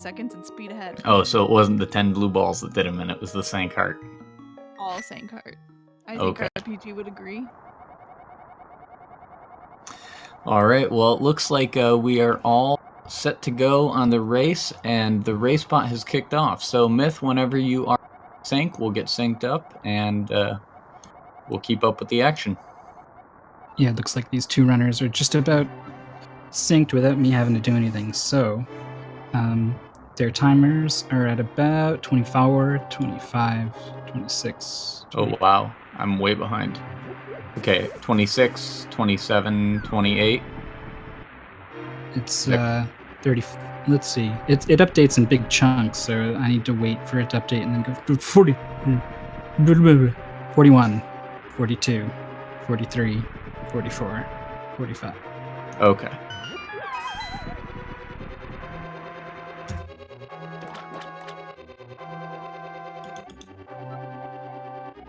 seconds and speed ahead. Oh, so it wasn't the 10 blue balls that did him in, it was the sank heart. All sank heart. I think RPG would agree. Alright, well, it looks like we are all set to go on the race, and the race bot has kicked off. So, Myth, whenever you are sank, we'll get synced up, and we'll keep up with the action. Yeah, it looks like these two runners are just about synced without me having to do anything. So, their timers are at about 24, 25, 26. 20. Oh, wow. I'm way behind. Okay, 26, 27, 28. It's 30. Let's see. It updates in big chunks, so I need to wait for it to update and then go 40, 41, 42, 43, 44, 45. Okay.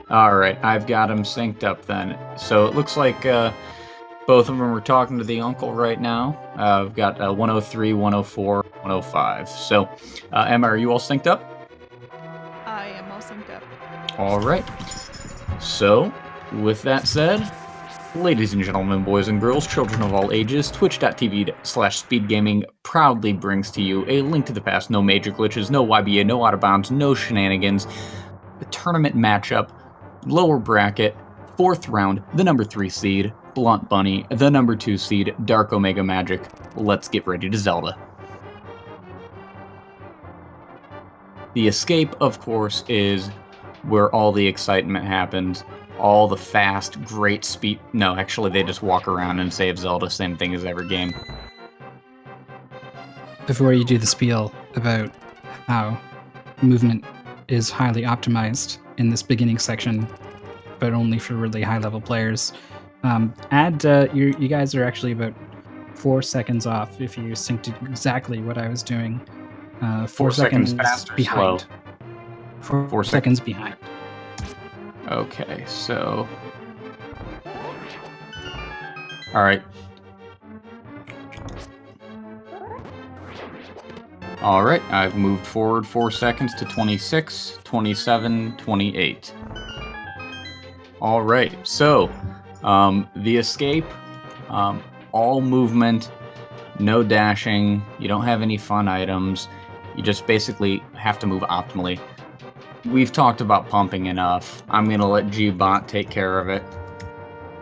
Alright, I've got them synced up then. So it looks like both of them are talking to the uncle right now. I've got 103, 104, 105. So, Emma, are you all synced up? I am all synced up. Alright. So, with that said, ladies and gentlemen, boys and girls, children of all ages, twitch.tv/speedgaming proudly brings to you a link to the past. No major glitches, no YBA, no out of bounds, no shenanigans. A tournament matchup. Lower bracket, 4th round, the number 3 seed, BluntBunny, the number 2 seed, Darkomegamagic. Let's get ready to Zelda. The escape, of course, is where all the excitement happens. All the fast, great speed. No, actually, they just walk around and save Zelda. Same thing as every game. Before you do the spiel about how movement is highly optimized in this beginning section, but only for really high-level players. You guys are actually about 4 seconds off if you synced exactly what I was doing. 4 seconds fast or behind. slow? 4 seconds behind. Okay, so... Alright. Alright, I've moved forward 4 seconds to 26, 27, 28. Alright, so, the escape, all movement, no dashing, you don't have any fun items, you just basically have to move optimally. We've talked about pumping enough. I'm going to let Gbot take care of it.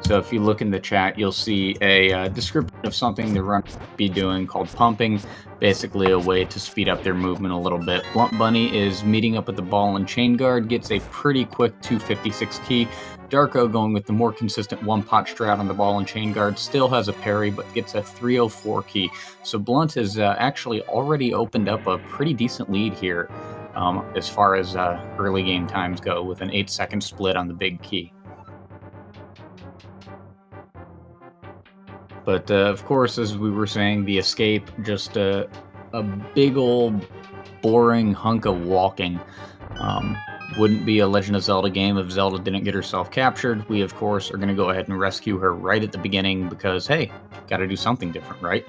So if you look in the chat, you'll see a description of something the runner be doing called pumping, basically a way to speed up their movement a little bit. BluntBunny is meeting up with the ball and chain guard, gets a pretty quick 256 key. Darko going with the more consistent one-pot strat on the ball and chain guard, still has a parry, but gets a 304 key. So Blunt has actually already opened up a pretty decent lead here as far as early game times go, with an 8-second split on the big key. But, of course, as we were saying, the escape, just a big old boring hunk of walking. Wouldn't be a Legend of Zelda game if Zelda didn't get herself captured. We, of course, are going to go ahead and rescue her right at the beginning because, hey, got to do something different, right?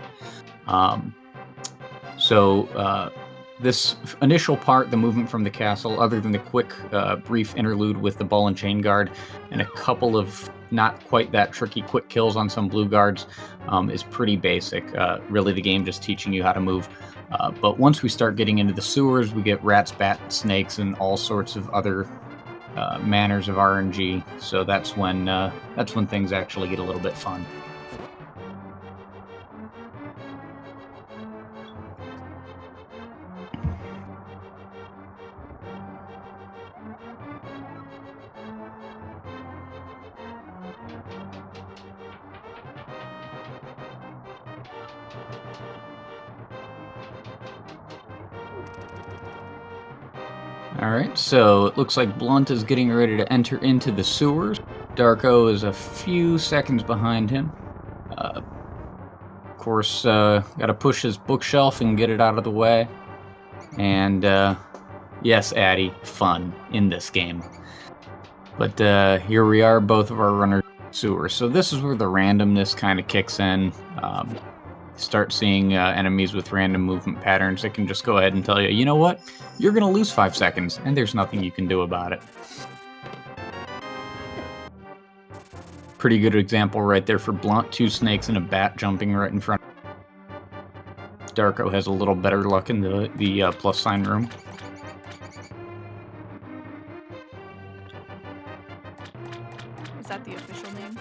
This initial part, the movement from the castle, other than the quick, brief interlude with the ball and chain guard and a couple of not quite that tricky quick kills on some blue guards, is pretty basic. Really, the game just teaching you how to move. But once we start getting into the sewers, we get rats, bats, snakes, and all sorts of other manners of RNG. So that's when things actually get a little bit fun. Alright, so it looks like Blunt is getting ready to enter into the sewers. Darko is a few seconds behind him. Of course, gotta push his bookshelf and get it out of the way. And, yes, Addy, fun in this game. But here we are, both of our runners in the sewers. So this is where the randomness kind of kicks in. start seeing enemies with random movement patterns, it can just go ahead and tell you, you know what? You're going to lose 5 seconds, and there's nothing you can do about it. Pretty good example right there for Blunt. 2 snakes and a bat jumping right in front. Darko has a little better luck in the plus sign room. Is that the official name?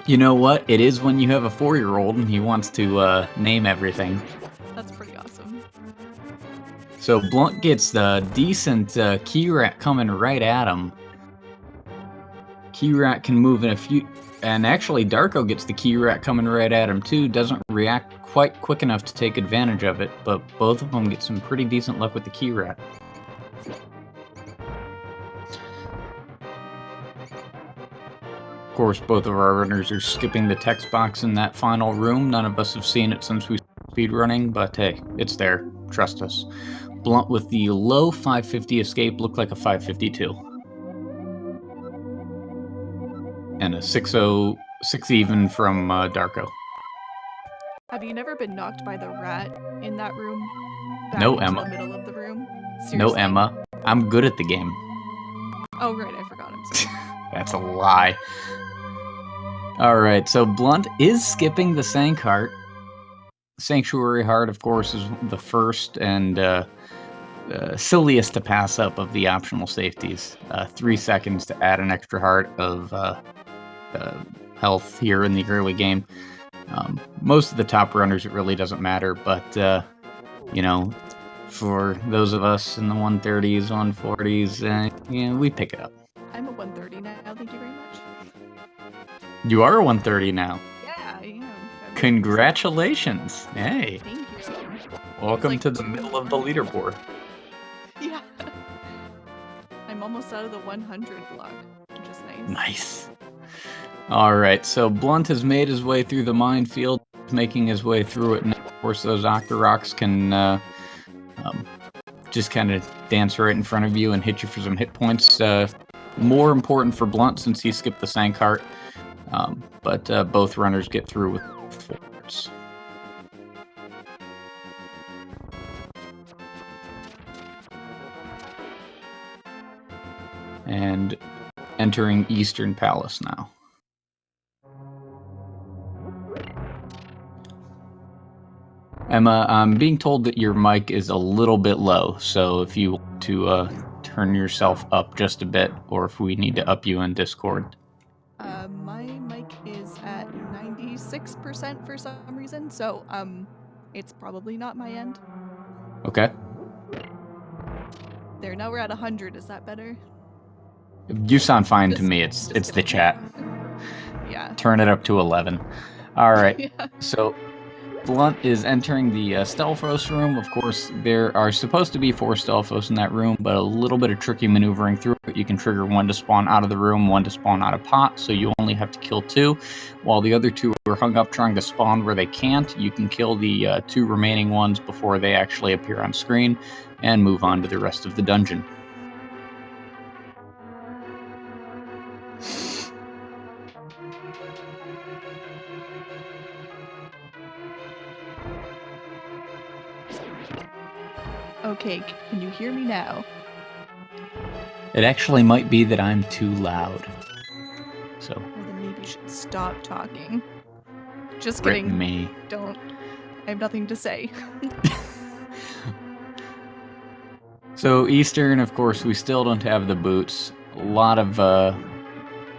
You know what? It is when you have a 4-year-old and he wants to name everything. That's pretty awesome. So Blunt gets the decent key rat coming right at him. Key rat can move in a few, and actually Darko gets the key rat coming right at him too. Doesn't react quite quick enough to take advantage of it, but both of them get some pretty decent luck with the key rat. Of course, both of our runners are skipping the text box in that final room. None of us have seen it since we speedrunning, but hey, it's there. Trust us. Blunt with the low 550 escape looked like a 552. And a 6-0, 6 even from Darko. Have you never been knocked by the rat in that room? No, into Emma. The middle of the room? Seriously? No, Emma. I'm good at the game. Oh, right, I forgot. I'm sorry. That's a lie. Alright, so Blunt is skipping the Sank Heart. Sanctuary Heart, of course, is the first and silliest to pass up of the optional safeties. 3 seconds to add an extra heart of health here in the early game. Most of the top runners, it really doesn't matter, but, you know, for those of us in the 130s, 140s, yeah, we pick it up. I'm a 130 now, thank you very much. You are a 130 now. Yeah, I am. Congratulations. Hey. Thank you. Welcome like to the middle of the leaderboard. Yeah. I'm almost out of the 100 block, which is nice. Nice. Alright, so Blunt has made his way through the minefield, making his way through it, and of course those Octoroks can just kind of dance right in front of you and hit you for some hit points. More important for Blunt since he skipped the Sank Heart, but both runners get through with 4s. And entering Eastern Palace now. Emma, I'm being told that your mic is a little bit low, so if you want to turn yourself up just a bit, or if we need to up you in Discord. My mic is at 96% for some reason, so it's probably not my end. Okay. There, now we're at 100. Is that better? You sound fine to me. It's the chat. Yeah. Turn it up to 11. All right. Yeah. So Blunt is entering the Stelphos room. Of course, there are supposed to be 4 Stelphos in that room, but a little bit of tricky maneuvering through it. You can trigger 1 to spawn out of the room, 1 to spawn out of pot, so you only have to kill 2. While the other 2 are hung up trying to spawn where they can't, you can kill the 2 remaining ones before they actually appear on screen and move on to the rest of the dungeon. Okay, can you hear me now? It actually might be that I'm too loud. So. Well, then maybe you should stop talking. Just Rip kidding. me. Don't. I have nothing to say. So Eastern, of course, we still don't have the boots. A lot of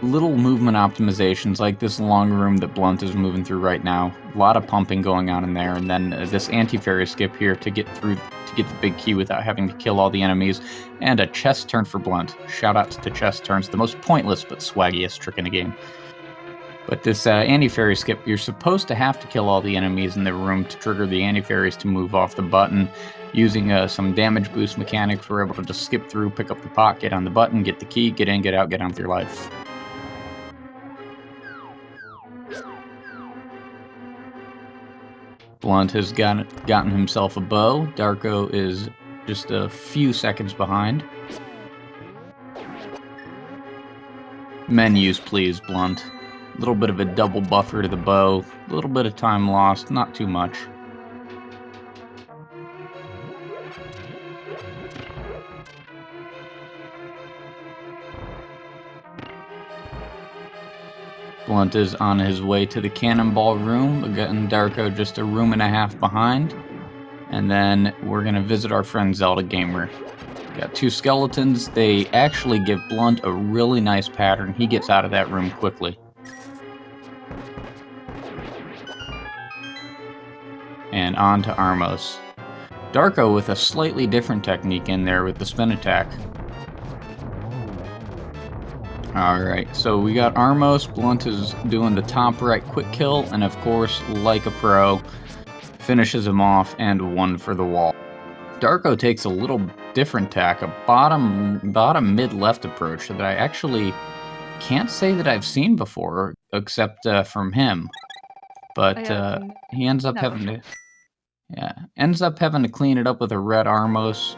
little movement optimizations, like this long room that Blunt is moving through right now. A lot of pumping going on in there, and then this anti-fairy skip here to get through, to get the big key without having to kill all the enemies, and a chest turn for Blunt. Shout out to chest turns, the most pointless but swaggiest trick in the game. But this anti-fairy skip, you're supposed to have to kill all the enemies in the room to trigger the anti-fairies to move off the button. Using some damage boost mechanics, we're able to just skip through, pick up the pot, get on the button, get the key, get in, get out, get on with your life. Blunt has gotten himself a bow. Darko is just a few seconds behind. Menus, please, Blunt. little bit of a double buffer to the bow, a little bit of time lost, not too much. Blunt is on his way to the cannonball room, again Darko just a room and a half behind. And then we're going to visit our friend Zelda Gamer. Got 2 skeletons. They actually give Blunt a really nice pattern. He gets out of that room quickly. And on to Armos. Darko with a slightly different technique in there with the spin attack. Alright, so we got Armos. Blunt is doing the top right quick kill, and of course, like a pro, finishes him off and 1 for the wall. Darko takes a little different tack, a bottom mid-left approach that I actually can't say that I've seen before, except from him. But he ends up having to clean it up with a red Armos,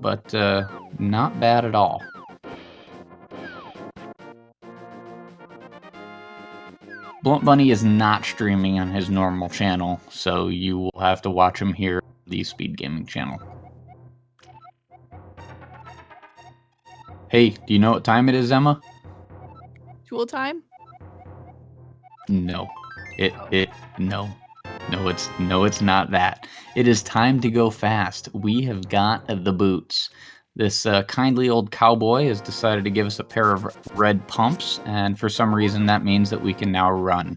but not bad at all. BluntBunny is not streaming on his normal channel, so you will have to watch him here on the Speed Gaming channel. Hey, do you know what time it is, Emma? Tool time? No. No, it's not that. It is time to go fast. We have got the boots. This kindly old cowboy has decided to give us a pair of red pumps, and for some reason that means that we can now run.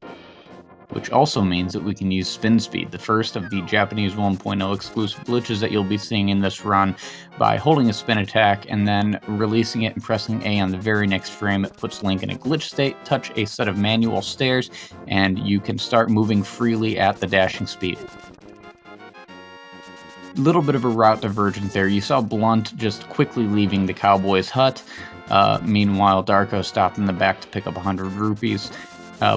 Which also means that we can use spin speed, the first of the Japanese 1.0 exclusive glitches that you'll be seeing in this run, by holding a spin attack and then releasing it and pressing A on the very next frame. It puts Link in a glitch state, touch a set of manual stairs, and you can start moving freely at the dashing speed. Little bit of a route divergence there. You saw Blunt just quickly leaving the cowboy's hut. Meanwhile, Darko stopped in the back to pick up 100 rupees.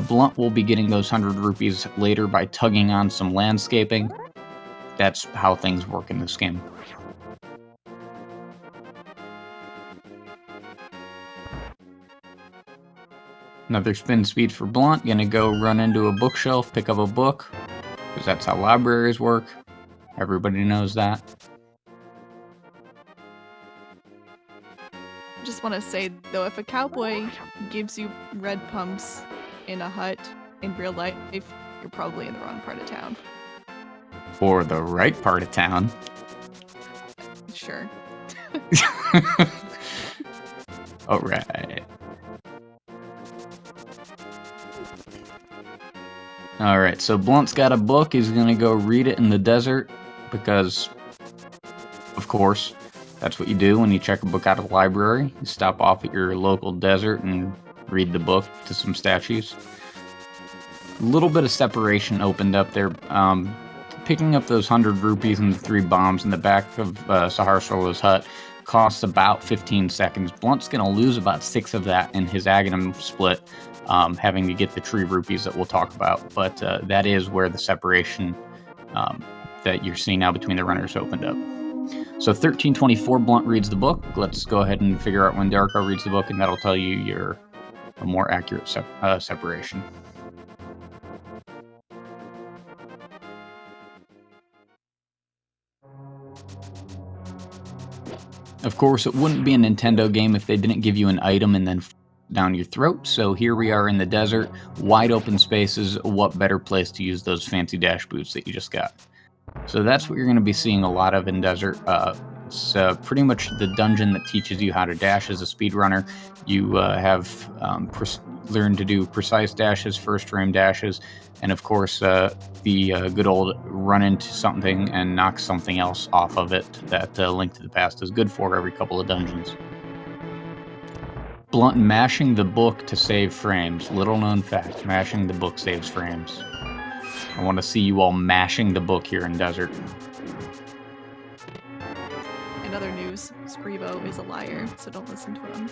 Blunt will be getting those 100 rupees later by tugging on some landscaping. That's how things work in this game. Another spin speed for Blunt. Gonna go run into a bookshelf, pick up a book, because that's how libraries work. Everybody knows that. Just want to say, though, if a cowboy gives you red pumps in a hut in real life, you're probably in the wrong part of town. Or the right part of town. Sure. Alright. Alright, so Blunt's got a book. He's gonna go read it in the desert because, of course, that's what you do when you check a book out of the library. You stop off at your local desert and read the book to some statues. A little bit of separation opened up there. Picking up those 100 rupees and the 3 bombs in the back of Sahar Solo's hut costs about 15 seconds. Blunt's going to lose about 6 of that in his Aghanim split, having to get the tree rupees that we'll talk about. But that is where the separation that you're seeing now between the runners opened up. So 1324, Blunt reads the book. Let's go ahead and figure out when Darko reads the book, and that'll tell you a more accurate separation. Of course, it wouldn't be a Nintendo game if they didn't give you an item and then down your throat. So here we are in the desert, wide open spaces. What better place to use those fancy dash boots that you just got? So that's what you're going to be seeing a lot of in desert. It's pretty much the dungeon that teaches you how to dash as a speedrunner. You have learned to do precise dashes, first frame dashes, and of course the good old run into something and knock something else off of it that Link to the Past is good for every couple of dungeons. Blunt mashing the book to save frames. Little known fact, mashing the book saves frames. I want to see you all mashing the book here in desert. In other news, Scribo is a liar, so don't listen to him.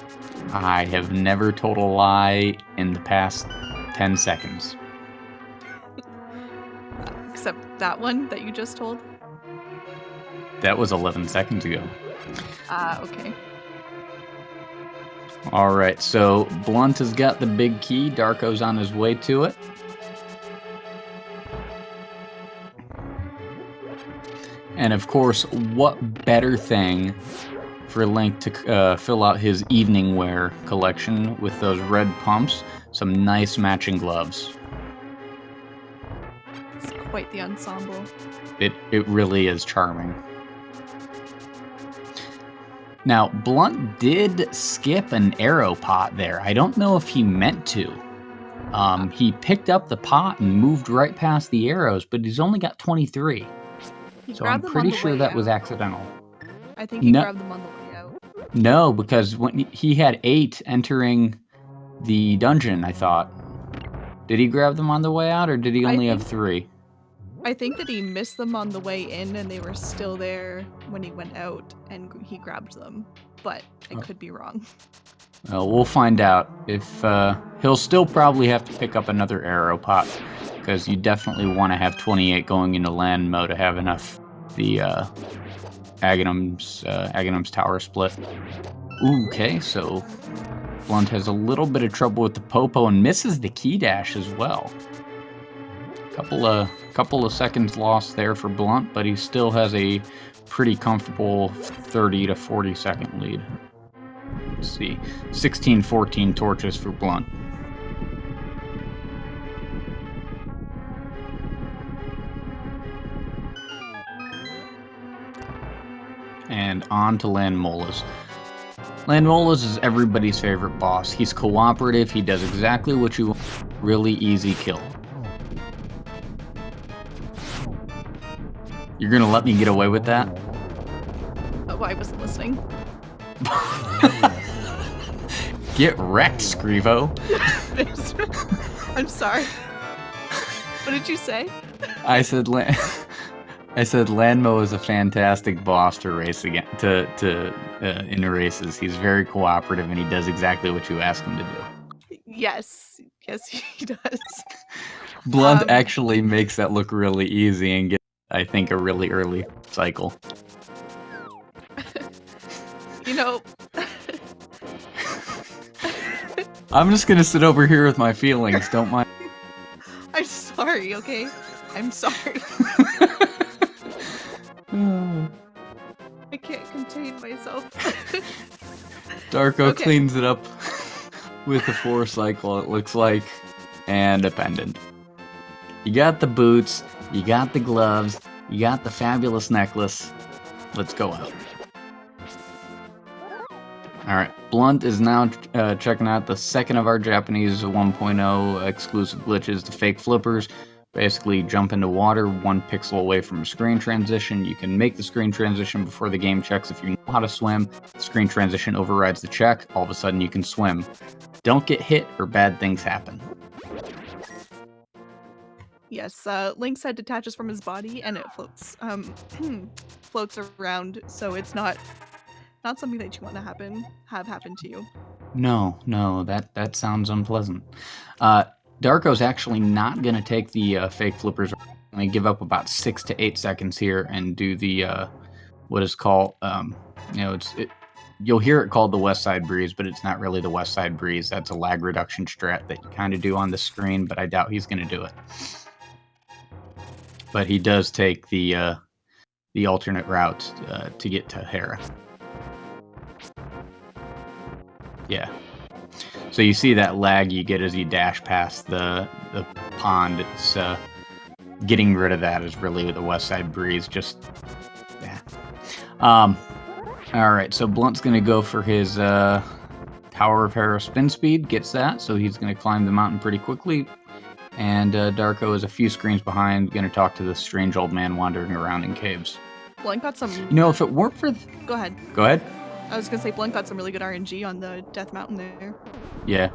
I have never told a lie in the past 10 seconds. Except that one that you just told? That was 11 seconds ago. Okay. All right, so Blunt has got the big key. Darko's on his way to it. And of course, what better thing for Link to fill out his evening wear collection with those red pumps, some nice matching gloves. It's quite the ensemble. It really is charming. Now, Blunt did skip an arrow pot there. I don't know if he meant to. He picked up the pot and moved right past the arrows, but he's only got 23. So I'm pretty sure that was accidental. I think he grabbed them on the way out. No, because when he had 8 entering the dungeon, I thought. Did he grab them on the way out, or did he only have 3? I think that he missed them on the way in, and they were still there when he went out, and he grabbed them. But I could be wrong. Well, we'll find out. If he'll still probably have to pick up another arrow pot, because you definitely want to have 28 going into land mode to have enough the Aghanim's tower split. Ooh, okay, so Blunt has a little bit of trouble with the popo and misses the key dash as well. Couple of seconds lost there for Blunt, but he still has a pretty comfortable 30 to 40 second lead. Let's see, 16-14 torches for Blunt. And on to Landmolas. Landmolas is everybody's favorite boss. He's cooperative, he does exactly what you want. Really easy kill. You're gonna let me get away with that? Oh, I wasn't listening. Get wrecked, Scrivo. I'm sorry. What did you say? I said Landmo is a fantastic boss to race in races. He's very cooperative and he does exactly what you ask him to do. Yes, he does. Blunt actually makes that look really easy and gets, I think, a really early cycle. You know, I'm just gonna sit over here with my feelings. Don't mind. I'm sorry. Okay, I'm sorry. I can't contain myself. Darko cleans it up with a 4 cycle, it looks like, and a pendant. You got the boots, you got the gloves, you got the fabulous necklace. Let's go out. Alright, Blunt is now checking out the second of our Japanese 1.0 exclusive glitches, the fake flippers. Basically, jump into water 1 pixel away from a screen transition. You can make the screen transition before the game checks. If you know how to swim, the screen transition overrides the check. All of a sudden, you can swim. Don't get hit or bad things happen. Yes, Link's head detaches from his body and it floats floats around, so it's not something that you want to have happen to you. No, that sounds unpleasant. Darko's actually not going to take the fake flippers. I'm going to give up about 6 to 8 seconds here and do the what is called, you'll hear it called the West Side Breeze, but it's not really the West Side Breeze. That's a lag reduction strat that you kind of do on the screen, but I doubt he's going to do it. But he does take the alternate route to get to Hera. Yeah. So you see that lag you get as you dash past the pond. It's getting rid of that is really the West Side Breeze. Just yeah. All right. So Blunt's gonna go for his Tower of Hera spin speed. Gets that, so he's gonna climb the mountain pretty quickly. And Darko is a few screens behind, gonna talk to this strange old man wandering around in caves. Blunt got some. You know, if it weren't for Go ahead. Go ahead. I was gonna say Blunt got some really good RNG on the Death Mountain there. Yeah.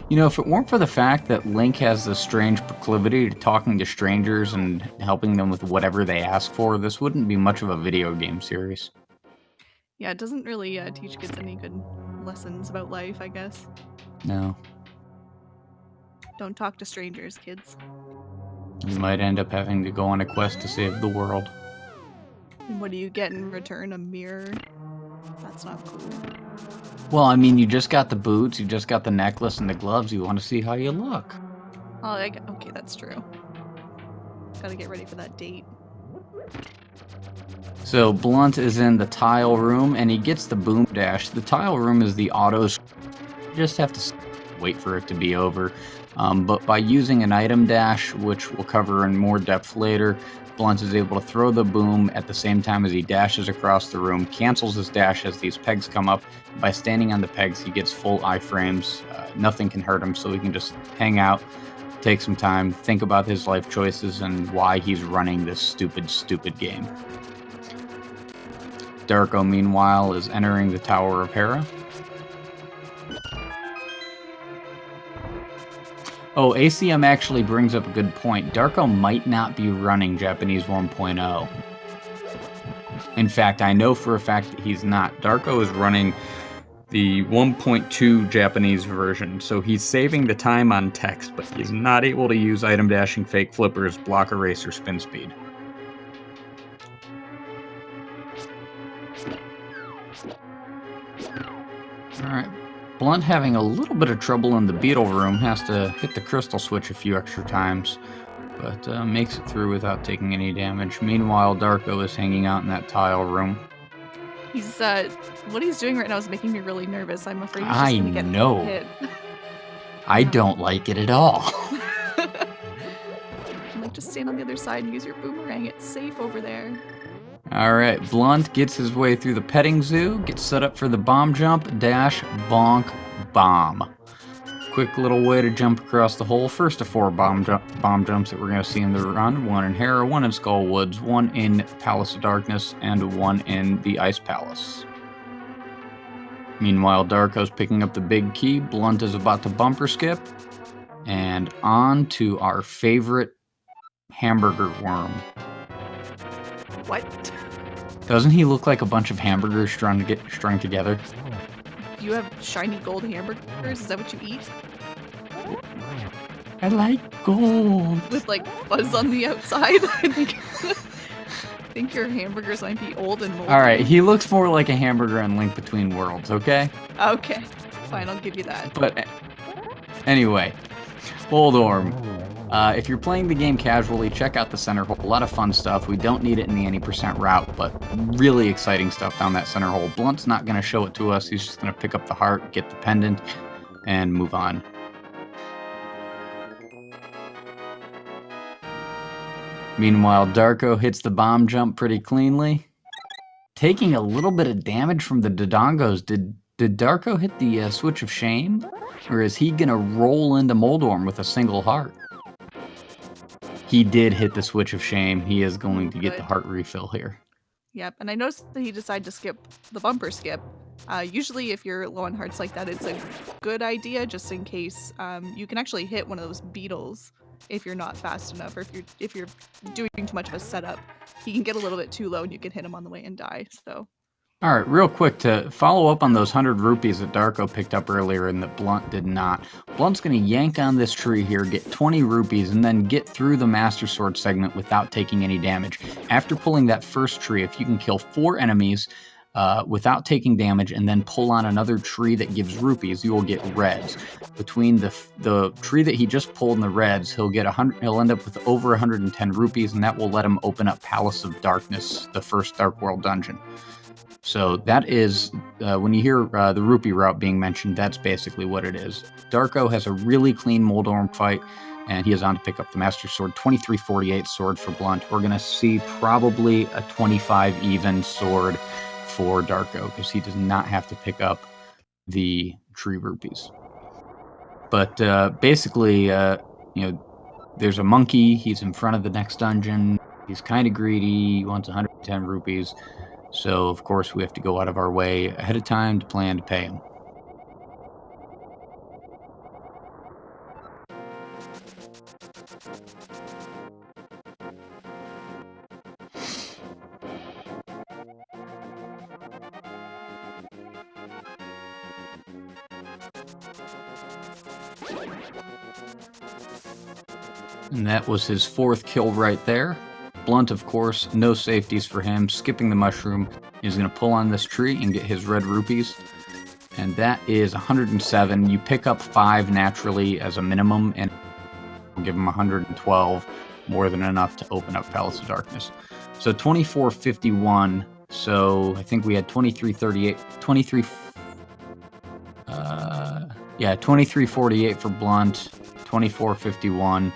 You know, if it weren't for the fact that Link has this strange proclivity to talking to strangers and helping them with whatever they ask for, this wouldn't be much of a video game series. Yeah, it doesn't really teach kids any good lessons about life, I guess. No. Don't talk to strangers, kids. You might end up having to go on a quest to save the world. And what do you get in return? A mirror? That's not cool. Well, I mean, you just got the boots, you just got the necklace and the gloves. You want to see how you look. Oh, okay, that's true. Gotta get ready for that date. So Blunt is in the tile room, and he gets the boom dash. The tile room is the auto. You just have to wait for it to be over. But by using an item dash, which we'll cover in more depth later, Blunt is able to throw the boom at the same time as he dashes across the room, cancels his dash as these pegs come up. By standing on the pegs, he gets full iframes. Nothing can hurt him, so he can just hang out, take some time, think about his life choices and why he's running this stupid game. Darko, meanwhile, is entering the Tower of Hera. Oh, ACM actually brings up a good point. Darko might not be running Japanese 1.0. In fact, I know for a fact that he's not. Darko is running the 1.2 Japanese version, so he's saving the time on text, but he's not able to use item dashing, fake flippers, block erase, or spin speed. Alright, Blunt having a little bit of trouble in the beetle room, has to hit the crystal switch a few extra times, but makes it through without taking any damage. Meanwhile, Darko is hanging out in that tile room. He's, what he's doing right now is making me really nervous. I'm afraid he's just gonna get hit. I don't like it at all. I'm like, just stand on the other side and use your boomerang. It's safe over there. Alright, Blunt gets his way through the petting zoo, gets set up for the bomb jump, dash, bonk, bomb. Quick little way to jump across the hole. First of 4 bomb jumps that we're going to see in the run. 1 in Hera, 1 in Skull Woods, 1 in Palace of Darkness, and 1 in the Ice Palace. Meanwhile, Darko's picking up the big key. Blunt is about to bumper skip. And on to our favorite hamburger worm. What? Doesn't he look like a bunch of hamburgers strung together? Do you have shiny gold hamburgers? Is that what you eat? I like gold. With like fuzz on the outside? I think your hamburgers might be old and moldy. Alright, he looks more like a hamburger in Link Between Worlds, okay? Okay. Fine, I'll give you that. But anyway, Moldorm. If you're playing the game casually, check out the center hole. A lot of fun stuff. We don't need it in the any % route, but really exciting stuff down that center hole. Blunt's not going to show it to us. He's just going to pick up the heart, get the pendant, and move on. Meanwhile, Darko hits the bomb jump pretty cleanly. Taking a little bit of damage from the Dodongos. Did Darko hit the switch of shame? Or is he going to roll into Moldorm with a single heart? He did hit the switch of shame. He is going to get the heart refill here. Yep, and I noticed that he decided to skip the bumper skip. Usually if you're low on hearts like that, it's a good idea just in case. You can actually hit one of those beetles if you're not fast enough, or if you're doing too much of a setup. He can get a little bit too low and you can hit him on the way and die, so. Alright, real quick, to follow up on those 100 rupees that Darko picked up earlier and that Blunt did not. Blunt's going to yank on this tree here, get 20 rupees, and then get through the Master Sword segment without taking any damage. After pulling that first tree, if you can kill 4 enemies without taking damage and then pull on another tree that gives rupees, you will get reds. Between the tree that he just pulled and the reds, he'll end up with over 110 rupees, and that will let him open up Palace of Darkness, the first Dark World dungeon. So that is, when you hear the rupee route being mentioned, that's basically what it is. Darko has a really clean Moldorm fight, and he is on to pick up the Master Sword. 2348 sword for Blunt. We're going to see probably a 25 even sword for Darko, because he does not have to pick up the tree rupees. But basically, there's a monkey. He's in front of the next dungeon. He's kind of greedy. He wants 110 rupees. So, of course, we have to go out of our way ahead of time to plan to pay him. And that was his 4th kill right there. Blunt, of course, no safeties for him. Skipping the mushroom. He's going to pull on this tree and get his red rupees. And that is 107. You pick up 5 naturally as a minimum, and give him 112, more than enough to open up Palace of Darkness. So 2451. So I think we had 2338, 2348 for Blunt, 2451.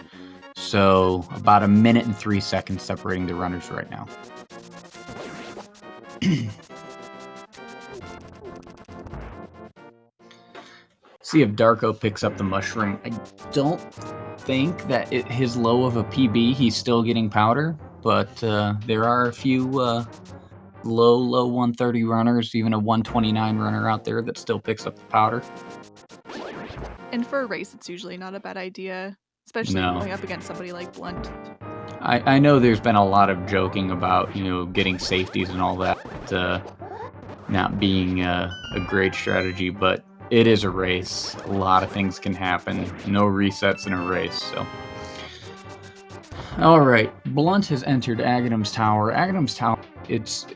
So about a minute and 3 seconds separating the runners right now. See if Darko picks up the mushroom. I don't think that his low of a PB, he's still getting powder, but there are a few low 130 runners, even a 129 runner out there that still picks up the powder. And for a race, it's usually not a bad idea, especially going up against somebody like Blunt. I know there's been a lot of joking about, getting safeties and all that not being a great strategy, but it is a race. A lot of things can happen. No resets in a race, so. All right, Blunt has entered Aghanim's Tower. Aghanim's Tower,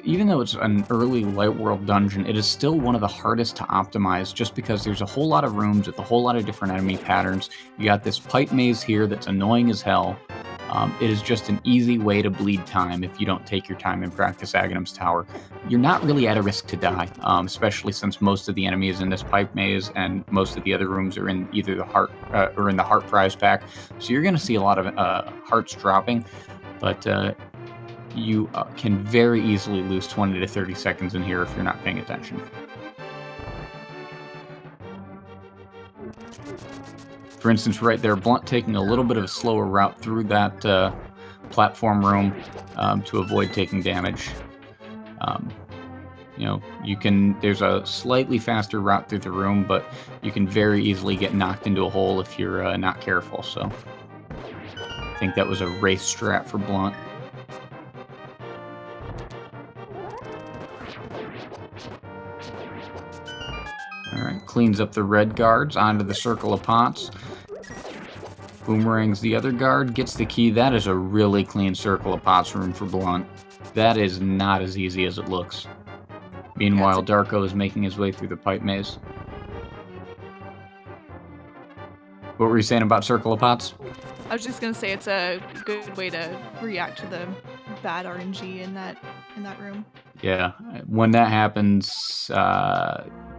even though it's an early Light World dungeon, it is still one of the hardest to optimize just because there's a whole lot of rooms with a whole lot of different enemy patterns. You got this pipe maze here that's annoying as hell. It is just an easy way to bleed time if you don't take your time and practice Aghanim's Tower. You're not really at a risk to die, especially since most of the enemies in this pipe maze and most of the other rooms are in either the heart or in the heart prize pack. So you're going to see a lot of hearts dropping, but you can very easily lose 20 to 30 seconds in here if you're not paying attention. For instance, right there, Blunt taking a little bit of a slower route through that platform room to avoid taking damage. There's a slightly faster route through the room, but you can very easily get knocked into a hole if you're not careful. So I think that was a race strat for Blunt. All right, cleans up the red guards onto the circle of pots. Boomerangs the other guard, gets the key. That is a really clean circle of pots room for Blunt. That is not as easy as it looks. Meanwhile, Darko is making his way through the pipe maze. What were you saying about circle of pots? I was just gonna say it's a good way to react to the bad RNG in that room. Yeah, when that happens,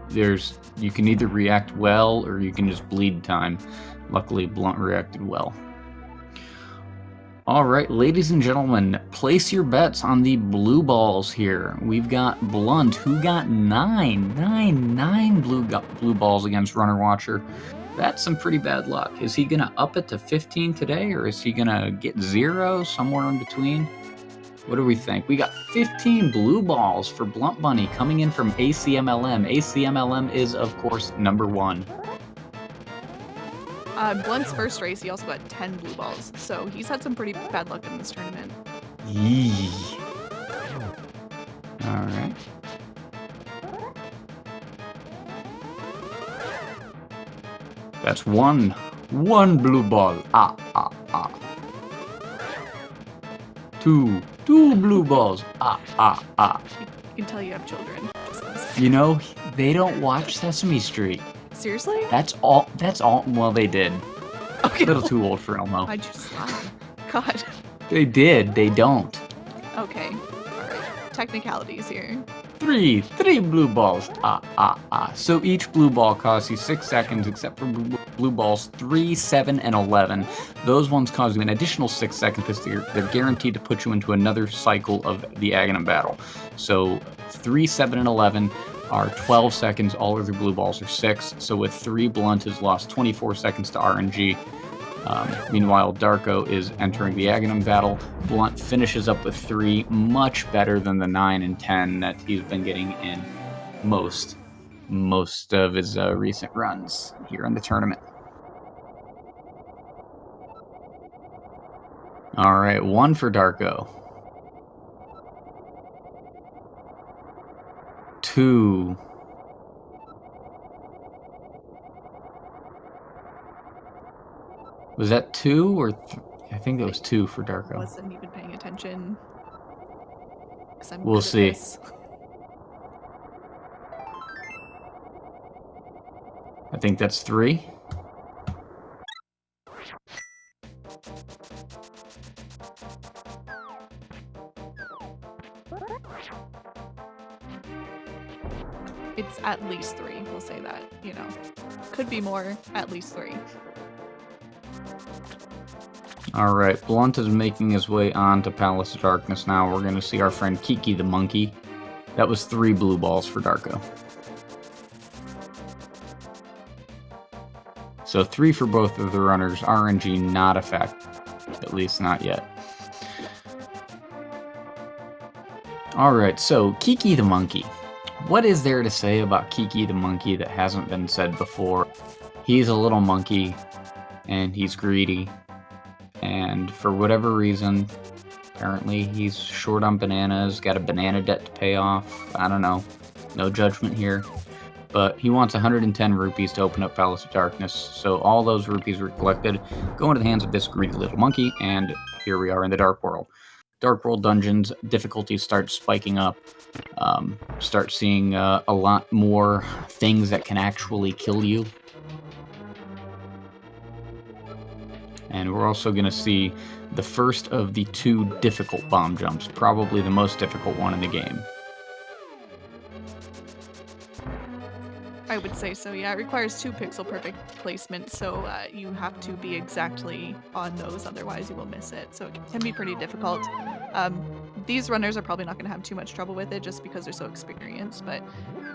you can either react well or you can just bleed time. Luckily, Blunt reacted well. All right, ladies and gentlemen, place your bets on the blue balls here. We've got Blunt, who got nine blue balls against Runner Watcher. That's some pretty bad luck. Is he going to up it to 15 today, or is he going to get 0, somewhere in between? What do we think? We got 15 blue balls for BluntBunny coming in from ACMLM. ACMLM is, of course, number 1. Blunt's first race, he also got 10 blue balls, so he's had some pretty bad luck in this tournament. Yee. All right. That's one blue ball. Two blue balls. You can tell you have children. They don't watch Sesame Street. Seriously? That's all. Well, they did. Okay. A little too old for Elmo. Why'd you just laugh? God. They did. They don't. Okay. All right. Technicalities here. Three blue balls. So each blue ball costs you 6 seconds, except for blue balls 3, 7, and 11. Those ones cause you an additional 6 seconds because they're guaranteed to put you into another cycle of the Aghanim battle. So 3, 7, and 11 are 12 seconds. All other blue balls are 6. So with 3, Blunt has lost 24 seconds to RNG. Meanwhile, Darko is entering the Aghanim battle. Blunt finishes up with 3, much better than the 9 and 10 that he's been getting in most of his recent runs here in the tournament. All right, 1 for Darko. 2. Was that 2 or I think that was 2 for Darko. I wasn't even paying attention. We'll see. think that's 3. It's at least 3, we'll say that, you know. Could be more, at least 3. Alright, Blunt is making his way on to Palace of Darkness now. We're going to see our friend Kiki the monkey. That was 3 blue balls for Darko. So 3 for both of the runners. RNG not effect. At least not yet. Alright, so Kiki the monkey. What is there to say about Kiki the monkey that hasn't been said before? He's a little monkey, and he's greedy. And for whatever reason, apparently he's short on bananas, got a banana debt to pay off. I don't know. No judgment here. But he wants 110 rupees to open up Palace of Darkness. So all those rupees were collected, go into the hands of this greedy little monkey, and here we are in the Dark World. Dark World dungeons, difficulties start spiking up. Start seeing a lot more things that can actually kill you. And we're also going to see the first of the 2 difficult bomb jumps, probably the most difficult one in the game. I would say so, yeah. It requires 2 pixel perfect placements, so you have to be exactly on those, otherwise you will miss it. So it can be pretty difficult. These runners are probably not going to have too much trouble with it just because they're so experienced, but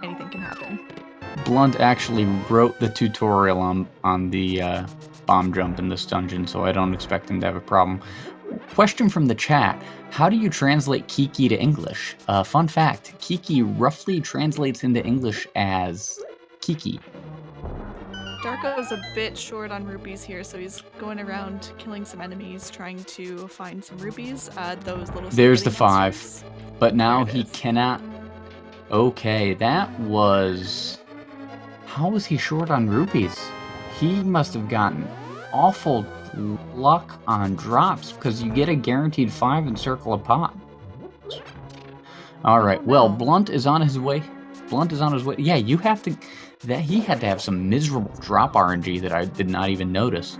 anything can happen. Blunt actually wrote the tutorial on the bomb jump in this dungeon, so I don't expect him to have a problem. Question from the chat: how do you translate Kiki to English? Fun fact, Kiki roughly translates into English as Kiki. Darko's a bit short on rupees here, so he's going around killing some enemies, trying to find some rupees. Those little. There's the spaghetti 5, monsters. but now There it he is. cannot. Okay, that was. How was he short on rupees? He must have gotten awful luck on drops because you get a guaranteed 5 in Circle of Pot. All right. Well, know. Blunt is on his way. Blunt is on his way. Yeah, you have to. That he had to have some miserable drop RNG that I did not even notice.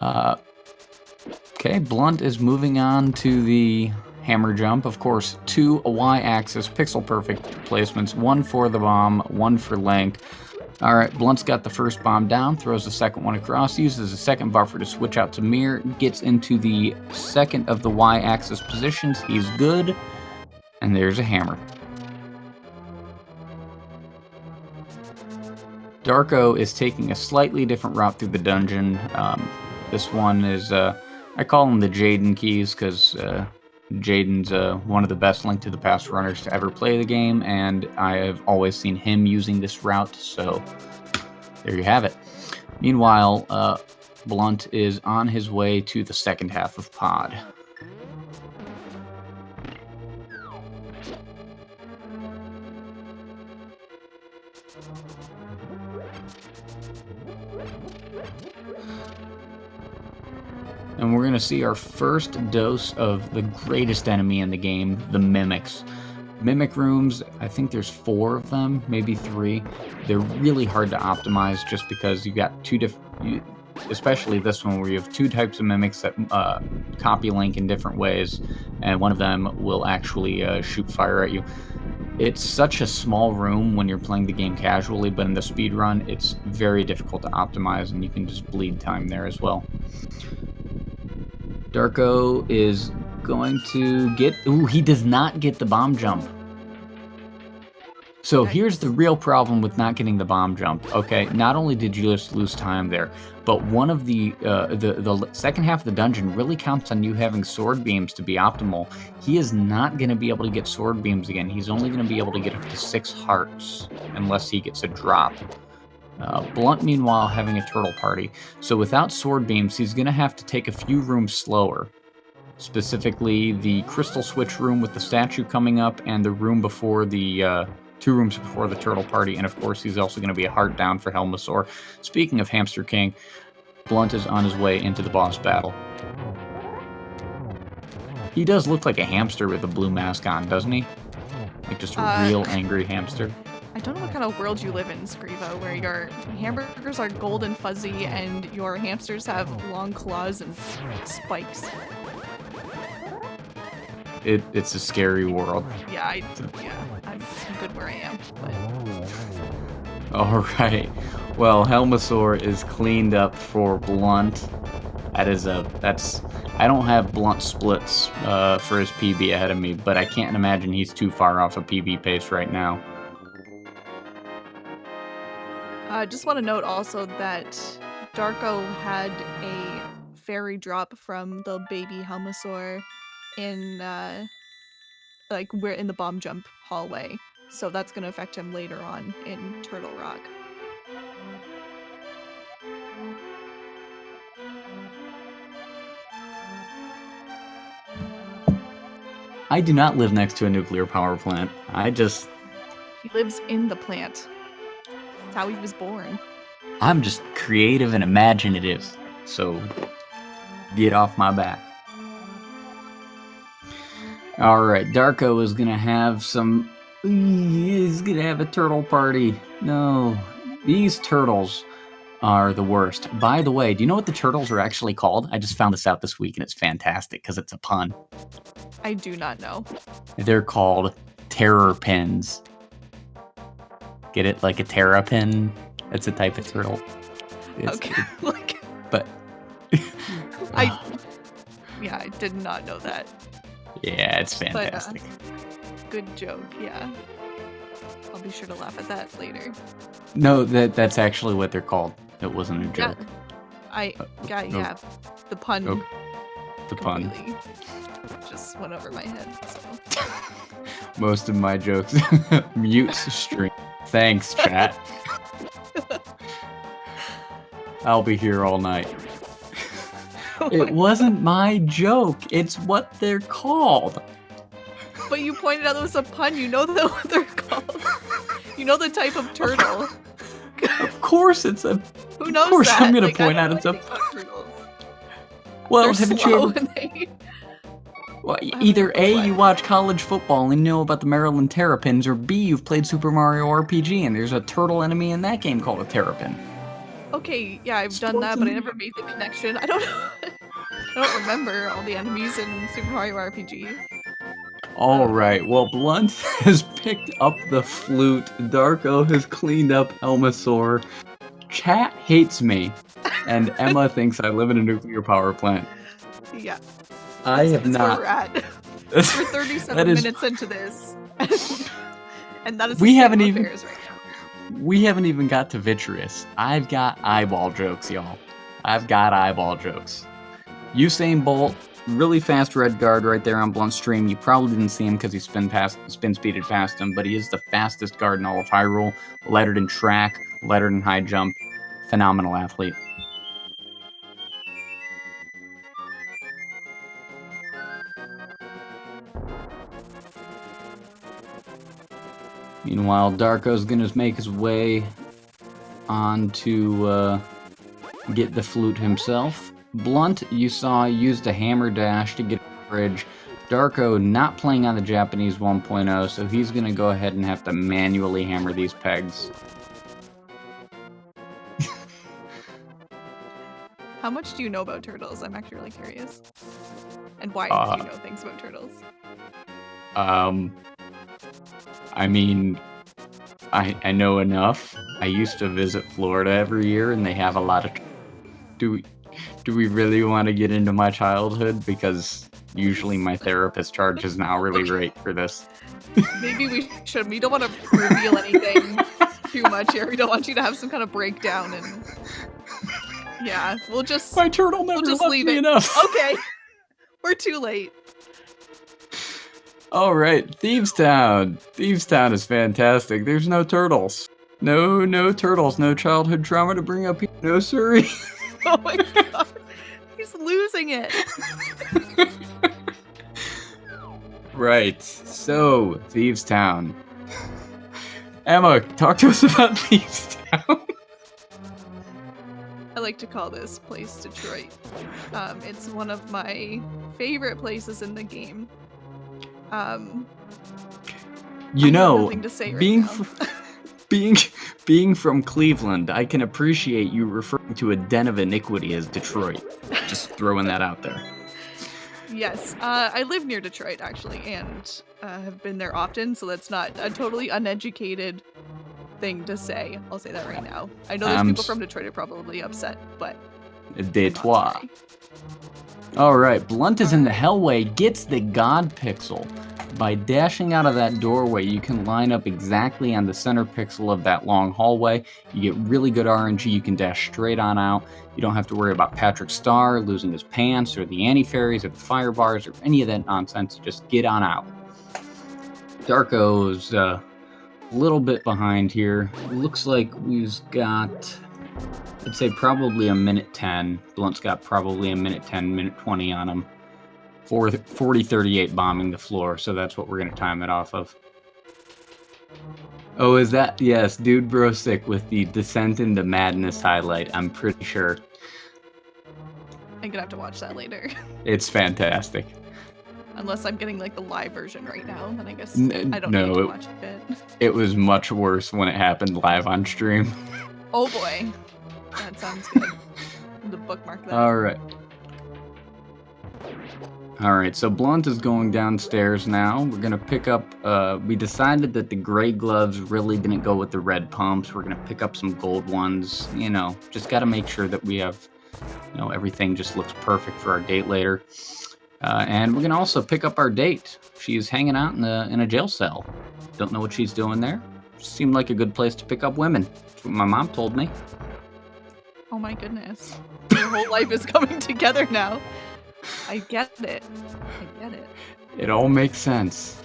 Okay, Blunt is moving on to the hammer jump. Of course, 2 Y-axis pixel perfect placements, 1 for the bomb, 1 for Link. All right, Blunt's got the first bomb down, throws the second one across, uses the second buffer to switch out to Mirror, gets into the second of the Y-axis positions. He's good, and there's a hammer. Darko is taking a slightly different route through the dungeon. This one is, I call them the Jaden keys because Jaden's one of the best Link to the Past runners to ever play the game, and I have always seen him using this route, so there you have it. Meanwhile, Blunt is on his way to the second half of Pod. And we're going to see our first dose of the greatest enemy in the game, the Mimics. Mimic rooms, I think there's 4 of them, maybe 3. They're really hard to optimize just because you got 2 different, especially this one where you have 2 types of Mimics that copy Link in different ways, and one of them will actually shoot fire at you. It's such a small room when you're playing the game casually, but in the speed run, it's very difficult to optimize, and you can just bleed time there as well. Darko is going to get... Ooh, he does not get the bomb jump. So here's the real problem with not getting the bomb jump. Okay, not only did you just lose time there, but one of the second half of the dungeon really counts on you having sword beams to be optimal. He is not going to be able to get sword beams again. He's only going to be able to get up to 6 hearts unless he gets a drop. Blunt, meanwhile, having a turtle party. So without sword beams, he's going to have to take a few rooms slower. Specifically, the crystal switch room with the statue coming up, and the room before the 2 rooms before the turtle party. And of course, he's also going to be a heart down for Helmasaur. Speaking of Hamster King, Blunt is on his way into the boss battle. He does look like a hamster with a blue mask on, doesn't he? Like just a real angry hamster. I don't know what kind of world you live in, Scrivo, where your hamburgers are gold and fuzzy and your hamsters have long claws and spikes. It's a scary world. Yeah, I'm good where I am. But... Alright. Well, Helmasaur is cleaned up for Blunt. I don't have Blunt splits for his PB ahead of me, but I can't imagine he's too far off a PB pace right now. Just want to note also that Darko had a fairy drop from the baby Helmasaur in we're in the bomb jump hallway, so that's going to affect him later on in Turtle Rock. I do not live next to a nuclear power plant. He lives in the plant. That's how he was born. I'm just creative and imaginative, so get off my back. Alright, Darko is gonna have he's gonna have a turtle party. No, these turtles are the worst. By the way, do you know what the turtles are actually called? I just found this out this week and it's fantastic because it's a pun. I do not know. They're called terror pins. Get it? Like a terrapin? It's a type of turtle. Okay. But I did not know that. Yeah, it's fantastic. But, good joke, yeah. I'll be sure to laugh at that later. No, that's actually what they're called. It wasn't a joke. Yeah, the pun. Oh, the pun. Just went over my head. So. Most of my jokes mute stream. Thanks, chat. I'll be here all night. It wasn't my joke. It's what they're called. But you pointed out it was a pun. You know what they're called. You know the type of turtle. Of course it's a... Who knows that? Of course I'm going to point out it's a... Well, they're haven't slow you ever... and they... Well, either A, you watch college football and know about the Maryland Terrapins, or B, you've played Super Mario RPG and there's a turtle enemy in that game called a Terrapin. Okay, yeah, I've done that, but I never made the connection. I don't remember all the enemies in Super Mario RPG. Alright, well, Blunt has picked up the flute, Darko has cleaned up Helmasaur, chat hates me, and Emma thinks I live in a nuclear power plant. Yeah. I have not. Where we're at. We're 37 minutes into this. And that is we the haven't state of even affairs right now. We haven't even got to Vitreous. I've got eyeball jokes, y'all. I've got eyeball jokes. Usain Bolt, really fast red guard right there on Blunt's stream. You probably didn't see him because he spin speeded past him, but he is the fastest guard in all of Hyrule. Lettered in track, lettered in high jump. Phenomenal athlete. Meanwhile, Darko's gonna make his way on to get the flute himself. Blunt, you saw, used a hammer dash to get a bridge. Darko not playing on the Japanese 1.0, so he's gonna go ahead and have to manually hammer these pegs. How much do you know about turtles? I'm actually really curious. And why do you know things about turtles? I mean, I know enough. I used to visit Florida every year, and they have a lot of... Do we really want to get into my childhood? Because usually my therapist charges an hourly rate for this. Maybe we should. We don't want to reveal anything too much here. We don't want you to have some kind of breakdown and... Yeah, we'll just... My turtle never just loved leave me it. enough. Okay. We're too late. Alright, Thieves Town. Thieves Town is fantastic. There's no turtles. No turtles. No childhood trauma to bring up here. No, sorry. Oh my god. He's losing it. Right. So, Thieves Town. Emma, talk to us about Thieves Town. I like to call this place Detroit. It's one of my favorite places in the game. You I have know, nothing to say right being now. being from Cleveland, I can appreciate you referring to a den of iniquity as Detroit. Just throwing that out there. Yes, I live near Detroit actually, and have been there often, so that's not a totally uneducated thing to say. I'll say that right now. I know there's people from Detroit are probably upset, but Detroit. All right, Blunt is in the Hellway, gets the God Pixel. By dashing out of that doorway, you can line up exactly on the center pixel of that long hallway. You get really good RNG. You can dash straight on out. You don't have to worry about Patrick Starr losing his pants or the anti-fairies or the fire bars or any of that nonsense. Just get on out. Darko's a little bit behind here. Looks like we've got, I'd say probably a minute 10. Blunt's got probably a minute 10, minute 20 on him. 40-38 bombing the floor, so that's what we're going to time it off of. Oh, is that? Yes, Dude Bro Sick with the Descent into Madness highlight, I'm pretty sure. I'm gonna have to watch that later. It's fantastic. Unless I'm getting like the live version right now, then I guess I don't no, need to watch it. It was much worse when it happened live on stream. Oh boy. That sounds good. The bookmark that. Alright, so Blunt is going downstairs now. We're going to pick up, we decided that the gray gloves really didn't go with the red pumps. We're going to pick up some gold ones. You know, just got to make sure that we have, you know, everything just looks perfect for our date later. And we're going to also pick up our date. She's hanging out in a jail cell. Don't know what she's doing there. Seemed like a good place to pick up women. That's what my mom told me. Oh my goodness. Your whole life is coming together now. I get it. I get it. It all makes sense.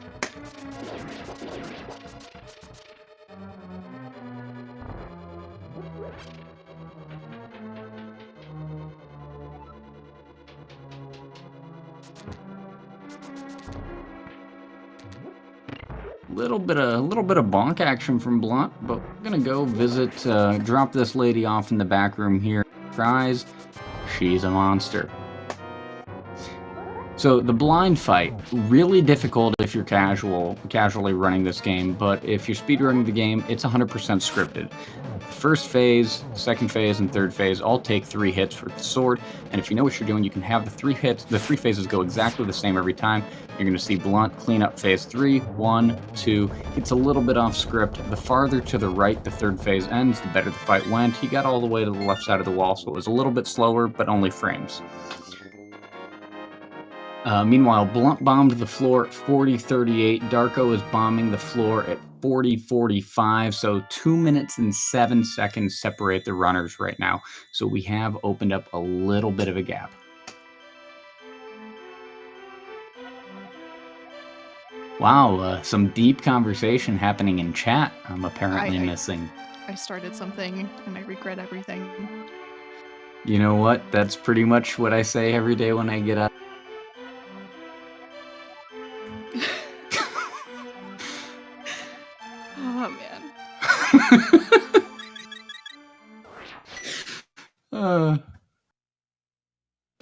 Little bit of bonk action from Blunt, but we're gonna go visit, drop this lady off in the back room here. Tries, she's a monster. So the blind fight, really difficult if you're casually running this game, but if you're speedrunning the game, it's 100% scripted. First phase, second phase, and third phase all take 3 hits with the sword, and if you know what you're doing, you can have the 3 phases go exactly the same every time. You're going to see Blunt clean up phase 3, 1, 2. It's a little bit off script. The farther to the right the third phase ends, the better the fight went. He got all the way to the left side of the wall, so it was a little bit slower, but only frames. Meanwhile, Blunt bombed the floor at 40-38. Darko is bombing the floor at 40-45. So 2 minutes and 7 seconds separate the runners right now. So we have opened up a little bit of a gap. Wow, some deep conversation happening in chat I'm apparently missing. I started something and I regret everything. You know what? That's pretty much what I say every day when I get out. Oh, man.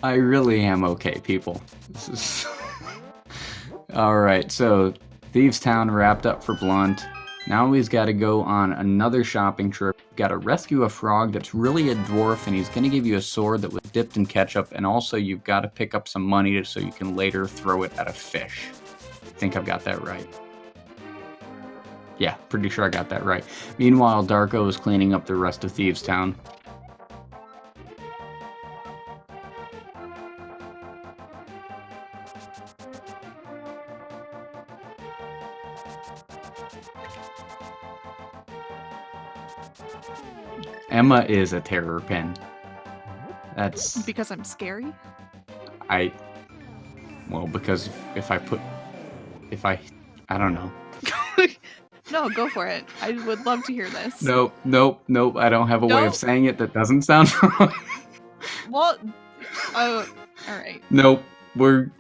I really am okay, people. This is... Alright, so Thieves Town wrapped up for Blunt. Now he's got to go on another shopping trip. Got to rescue a frog that's really a dwarf, and he's going to give you a sword that was dipped in ketchup, and also you've got to pick up some money so you can later throw it at a fish. I think I've got that right. Yeah, pretty sure I got that right. Meanwhile, Darko is cleaning up the rest of Thieves Town. Emma is a terror pin. That's... Because I'm scary? Well, because I don't know. No, go for it. I would love to hear this. Nope. I don't have a way of saying it that doesn't sound wrong. Well, all right. Nope. We're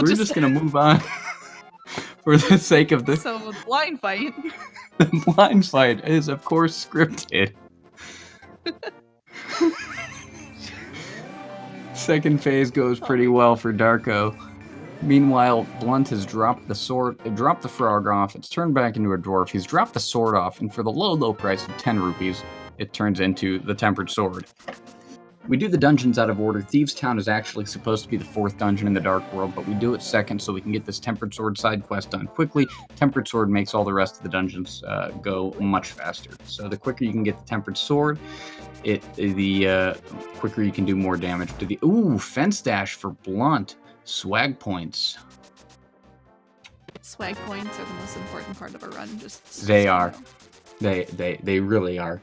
just gonna move on for the sake of this. So the blind fight. The blind fight is, of course, scripted. second phase goes pretty well for Darko. Meanwhile, Blunt has dropped the frog off. It's turned back into a dwarf. He's dropped the sword off, and for the low price of 10 rupees, it turns into the tempered sword. We do the dungeons out of order. Thieves' Town is actually supposed to be the 4th dungeon in the Dark World, but we do it second so we can get this tempered sword side quest done quickly. Tempered sword makes all the rest of the dungeons go much faster. So the quicker you can get the tempered sword, the quicker you can do more damage to the... Ooh, fence dash for Blunt. Swag points. Swag points are the most important part of a run. Just they so are. You know. They really are.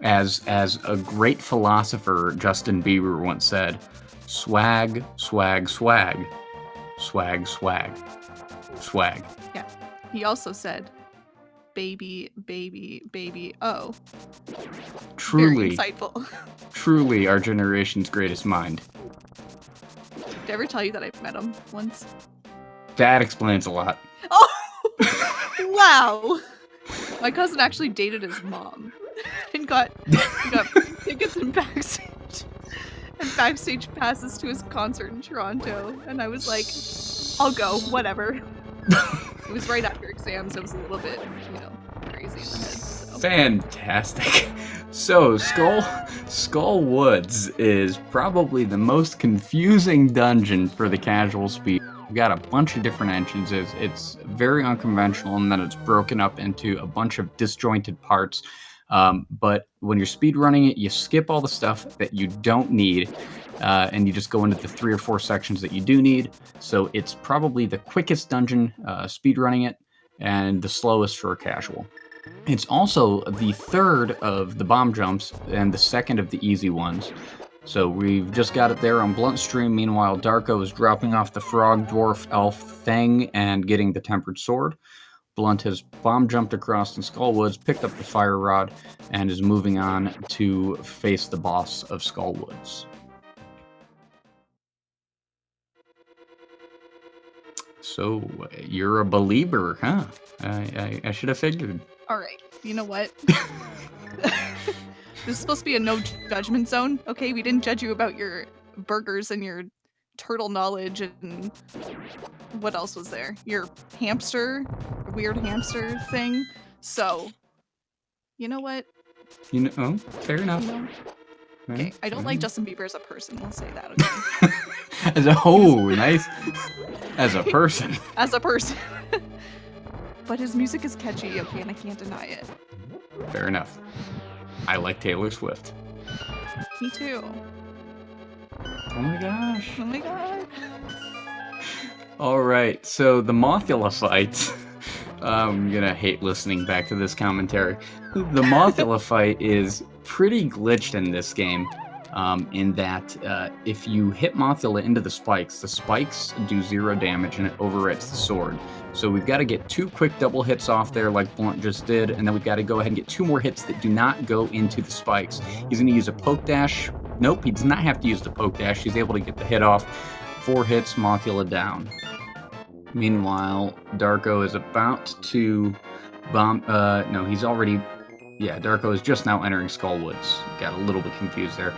As a great philosopher, Justin Bieber once said, swag, swag, swag, swag, swag, swag. Yeah. He also said, baby, baby, baby, oh. Truly, very insightful. Truly our generation's greatest mind. Did I ever tell you that I met him once? That explains a lot. Oh, wow. My cousin actually dated his mom and got tickets and backstage passes to his concert in Toronto. And I was like, I'll go, whatever. It was right after exams. It was a little bit, crazy in the head. So. Fantastic. So, Skull Woods is probably the most confusing dungeon for the casual speed. We've got a bunch of different entrances. It's very unconventional, and then it's broken up into a bunch of disjointed parts. But when you're speedrunning it, you skip all the stuff that you don't need, and you just go into the 3 or 4 sections that you do need. So it's probably the quickest dungeon speedrunning it, and the slowest for a casual. It's also the 3rd of the bomb jumps, and the 2nd of the easy ones. So we've just got it there on Blunt Stream. Meanwhile, Darko is dropping off the frog, dwarf, elf thing and getting the tempered sword. Blunt has bomb jumped across in Skullwoods, picked up the fire rod, and is moving on to face the boss of Skullwoods. So, you're a believer, huh? I should have figured. All right. You know what? This is supposed to be a no judgment zone, okay? We didn't judge you about your burgers and your turtle knowledge and what else was there? Your weird hamster thing. So, you know what? Fair enough. Okay, I don't like Justin Bieber as a person. We'll say that. Okay? Nice. As a person. As a person. But his music is catchy, okay, and I can't deny it. Fair enough. I like Taylor Swift. Me too. Oh my gosh. Oh my god. Alright, so the Mothula fight. I'm gonna hate listening back to this commentary. The Mothula fight is pretty glitched in this game. In that if you hit Mothula into the spikes do 0 damage and it overwrites the sword. So we've got to get 2 quick double hits off there like Blunt just did, and then we've got to go ahead and get 2 more hits that do not go into the spikes. He's going to use a poke dash. Nope, he does not have to use the poke dash. He's able to get the hit off. 4 hits, Mothula down. Meanwhile, Darko is about to bomb... no, he's already... Yeah, Darko is just now entering Skullwoods. Got a little bit confused there.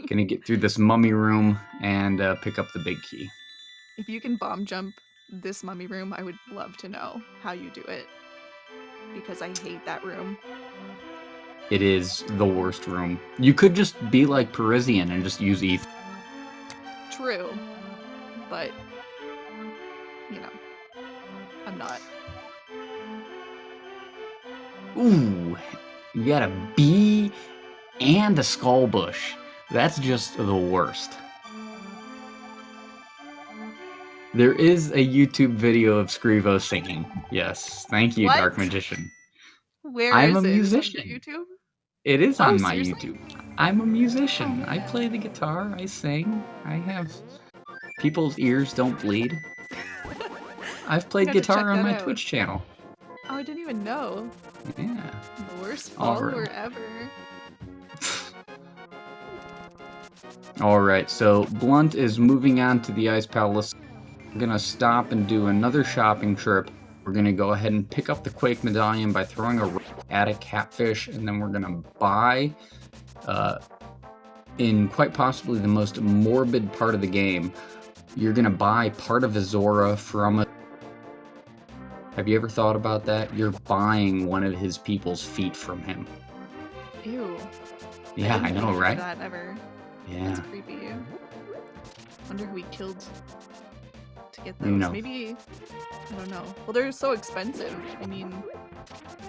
Gonna get through this mummy room and pick up the big key. If you can bomb jump this mummy room, I would love to know how you do it. Because I hate that room. It is the worst room. You could just be like Parisian and just use ETH. True. But, I'm not. Ooh, you got a bee and a skull bush. That's just the worst. There is a YouTube video of Scrivo singing. Yes, thank you, What? Dark Magician. Where I'm is a it? musician. Is it on YouTube? It is on my seriously? YouTube. I'm a musician. Oh, I man. play the guitar. I sing. I have... People's ears don't bleed. I've played I gotta check guitar on that my out. Twitch channel. Oh, I didn't even know. Yeah. The worst All follower right. ever. Alright, so Blunt is moving on to the Ice Palace. We're gonna stop and do another shopping trip. We're gonna go ahead and pick up the Quake Medallion by throwing a rock at a catfish, and then we're gonna buy in quite possibly the most morbid part of the game, you're going to buy part of a Zora from a... Have you ever thought about that? You're buying one of his people's feet from him. Ew. Yeah, I know, right? That ever. Yeah. That's creepy. Wonder who he killed to get those. You know. Maybe, I don't know. Well, they're so expensive. I mean,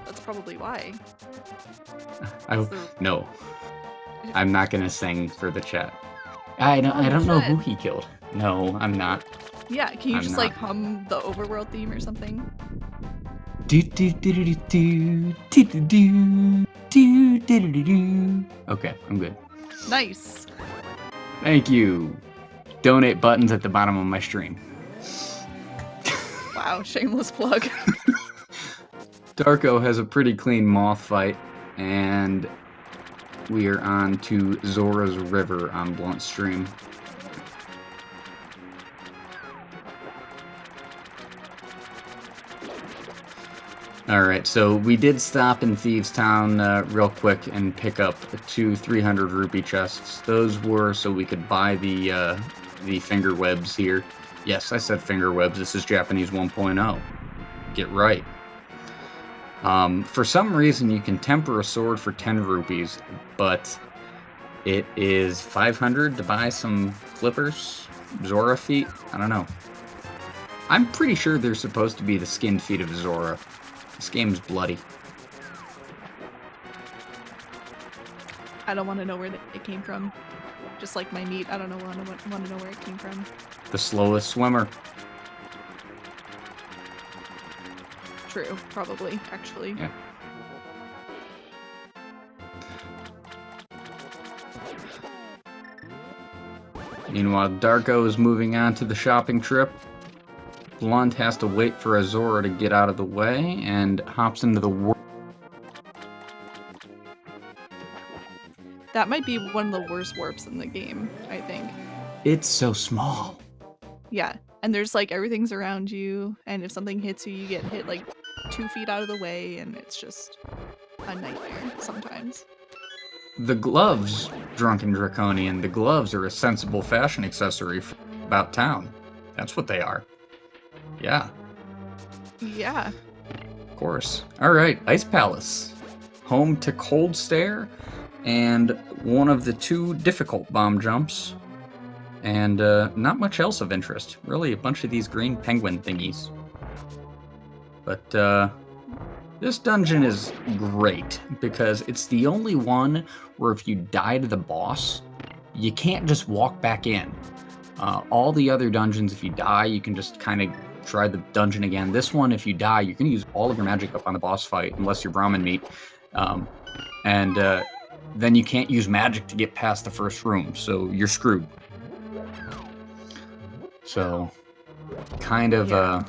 that's probably why. No. I'm not gonna sing for the chat. I don't know who he killed. No, I'm not. Yeah, can you I'm just not. like hum the overworld theme or something? Okay, I'm good. Nice. Thank you. Donate buttons at the bottom of my stream. Wow, shameless plug. Darko has a pretty clean moth fight, and we are on to Zora's River on Blunt Stream. Alright, so we did stop in Thieves Town real quick and pick up 2 300 rupee chests. Those were so we could buy the finger webs here. Yes, I said finger webs. This is Japanese 1.0. Get right. For some reason, you can temper a sword for 10 rupees, but it is 500 to buy some flippers, Zora feet. I don't know. I'm pretty sure they're supposed to be the skinned feet of Zora. This game's bloody. I don't want to know where it came from. Just like my meat, I don't know. Want to know where it came from. The slowest swimmer. True, probably, actually. Yeah. Meanwhile, Darko is moving on to the shopping trip. Blunt has to wait for Azora to get out of the way and hops into the world. That might be one of the worst warps in the game, I think. It's so small. Yeah, and there's like everything's around you, and if something hits you, you get hit like 2 feet out of the way, and it's just a nightmare sometimes. The gloves, Drunken Draconian, the gloves are a sensible fashion accessory about town. That's what they are. Yeah. Yeah. Of course. Alright, Ice Palace. Home to Cold Stare and one of the 2 difficult bomb jumps. And not much else of interest. Really, a bunch of these green penguin thingies. But this dungeon is great because it's the only one where if you die to the boss, you can't just walk back in. All the other dungeons, if you die, you can just kind of try the dungeon again. This one, if you die, you can use all of your magic up on the boss fight, unless you're Brahmin meat. And then you can't use magic to get past the first room, so you're screwed. So, kind of a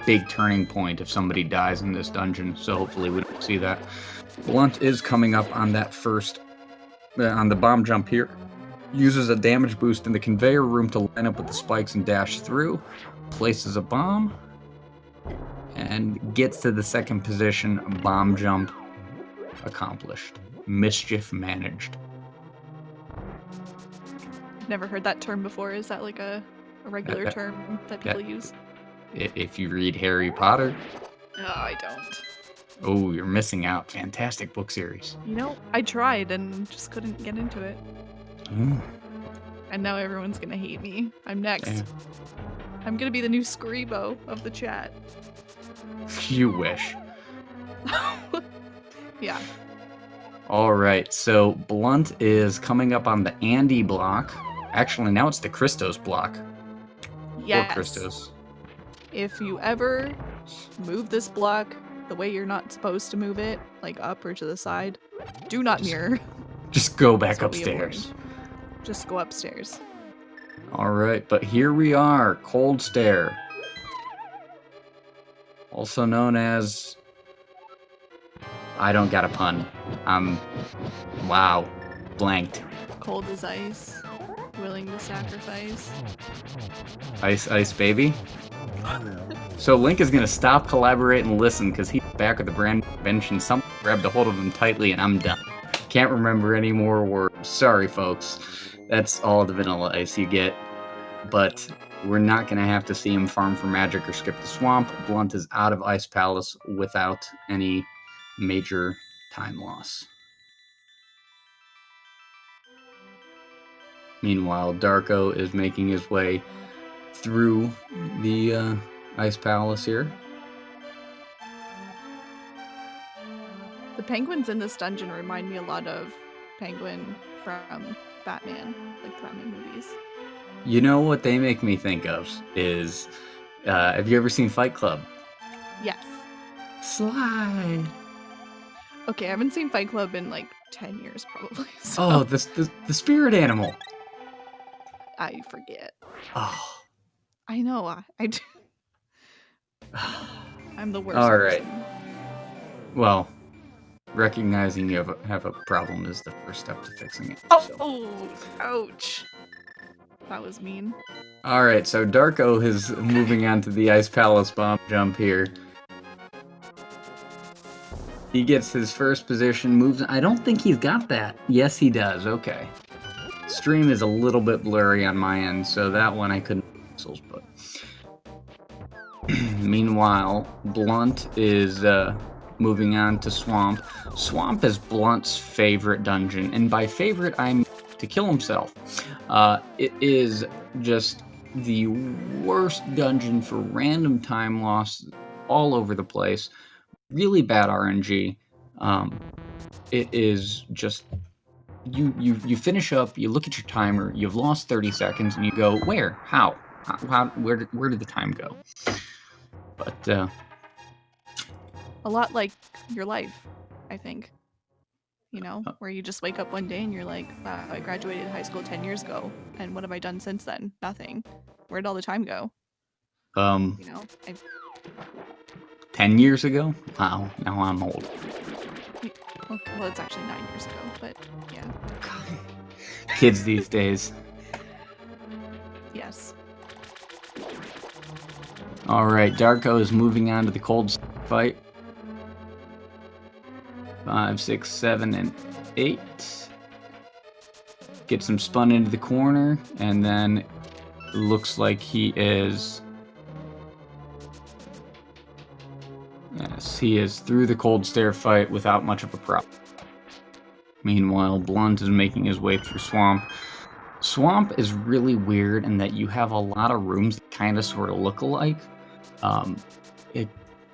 big turning point if somebody dies in this dungeon, so hopefully we don't see that. Blunt is coming up on that first, on the bomb jump here. Uses a damage boost in the conveyor room to line up with the spikes and dash through. Places a bomb. And gets to the second position. Bomb jump accomplished. Mischief managed. I've never heard that term before. Is that like a regular term that people use? If you read Harry Potter. No, I don't. Oh, you're missing out. Fantastic book series. You know, I tried and just couldn't get into it. And now everyone's gonna hate me. I'm next. Yeah. I'm gonna be the new Scribo of the chat. You wish. Yeah. Alright, so Blunt is coming up on the Andy block. Actually, now it's the Christos block. Yes. Or Christos. If you ever move this block the way you're not supposed to move it, like up or to the side, do not mirror. Just go back That's what we upstairs. avoid. Just go upstairs. Alright, but here we are, Cold Stare. Also known as... I don't got a pun. Wow. Blanked. Cold as ice. Willing to sacrifice. Ice, ice, baby. So Link is gonna stop, collaborate, and listen, because he's back with the brand new invention. Something grabbed a hold of him tightly, and I'm done. Can't remember any more words. Sorry, folks. That's all the vanilla ice you get. But we're not going to have to see him farm for magic or skip the swamp. Blunt is out of Ice Palace without any major time loss. Meanwhile, Darko is making his way through the Ice Palace here. The penguins in this dungeon remind me a lot of Penguin from Batman, like the Batman movies. You know what they make me think of is, have you ever seen Fight Club? Yes. Sly. Okay, I haven't seen Fight Club in like 10 years probably. So Oh, the spirit animal. I forget. Oh. I know. I do. I'm the worst. All right. person. Well, recognizing you have a problem is the first step to fixing it. Oh, so. oh, ouch. That was mean. All right, so Darko is moving on to the Ice Palace bomb jump here. He gets his first position, moves. I don't think he's got that. Yes, he does. Okay. Stream is a little bit blurry on my end, so that one I couldn't pixels, but meanwhile, Blunt is moving on to Swamp. Swamp is Blunt's favorite dungeon, and by favorite, I mean to kill himself. It is just the worst dungeon for random time loss all over the place. Really bad RNG. It is just you finish up, you look at your timer, you've lost 30 seconds, and you go, where? How? Where did the time go? But A lot like your life, I think. You know, where you just wake up one day and you're like, wow, I graduated high school 10 years ago, and what have I done since then? Nothing. Where'd all the time go? You know, 10 years ago? Wow, now I'm old. well, it's actually 9 years ago, but yeah. Kids these days. Yes. All right, Darko is moving on to the cold fight. 5, 6, 7, and 8. Gets him spun into the corner, and then looks like he is... Yes, he is through the cold stare fight without much of a problem. Meanwhile, Blunt is making his way through Swamp. Swamp is really weird in that you have a lot of rooms that kind of sort of look alike. It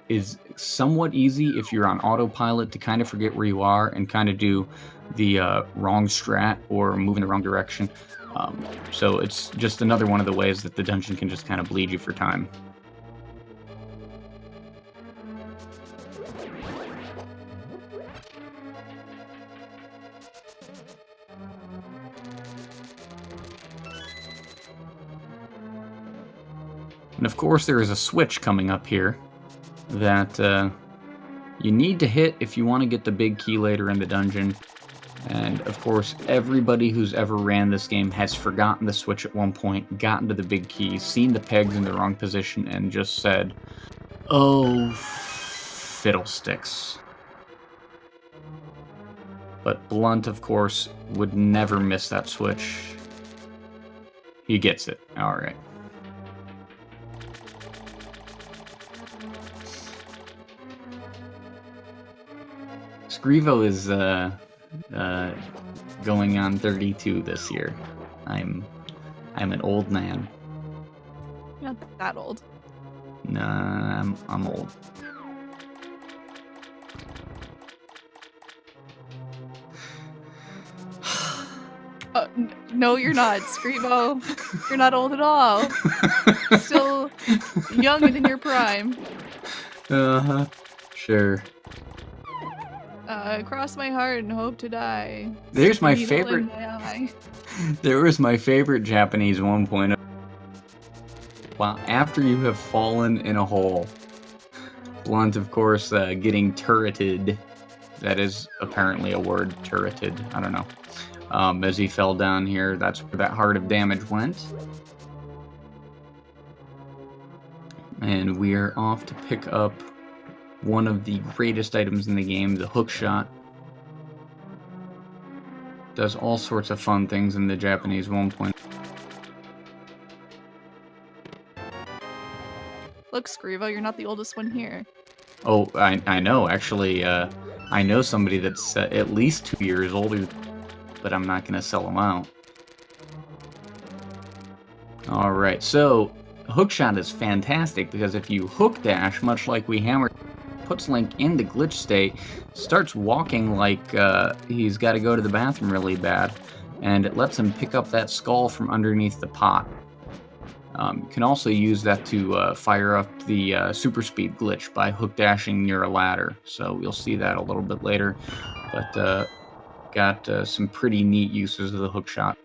is somewhat easy if you're on autopilot to kind of forget where you are and kind of do the wrong strat or move in the wrong direction. So it's just another one of the ways that the dungeon can just kind of bleed you for time. And of course there is a switch coming up here that you need to hit if you want to get the big key later in the dungeon. And of course everybody who's ever ran this game has forgotten the switch at one point, gotten to the big key, seen the pegs in the wrong position, and just said, oh, fiddlesticks. But Blunt, of course, would never miss that switch. He gets it. Alright. Scrivo is going on 32 this year. I'm an old man. You're not that old. Nah, I'm old. No, you're not, Scrivo. You're not old at all. Still young and in your prime. Uh-huh. Sure. Cross my heart and hope to die. There's my Needle in favorite. my eye. There was my favorite Japanese 1.0. Wow, after you have fallen in a hole. Blunt, of course, getting turreted. That is apparently a word, turreted. I don't know. As he fell down here, that's where that heart of damage went. And we are off to pick up one of the greatest items in the game, the hook shot. Does all sorts of fun things in the Japanese 1.0. Look, Scrivo, you're not the oldest one here. Oh, I know. Actually, I know somebody that's at least 2 years older, but I'm not going to sell them out. All right, so hookshot is fantastic because if you hook dash, much like we hammered, puts Link in the glitch state, starts walking like he's got to go to the bathroom really bad, and it lets him pick up that skull from underneath the pot. You can also use that to fire up the super speed glitch by hook dashing near a ladder, so we'll see that a little bit later, but got some pretty neat uses of the hookshot.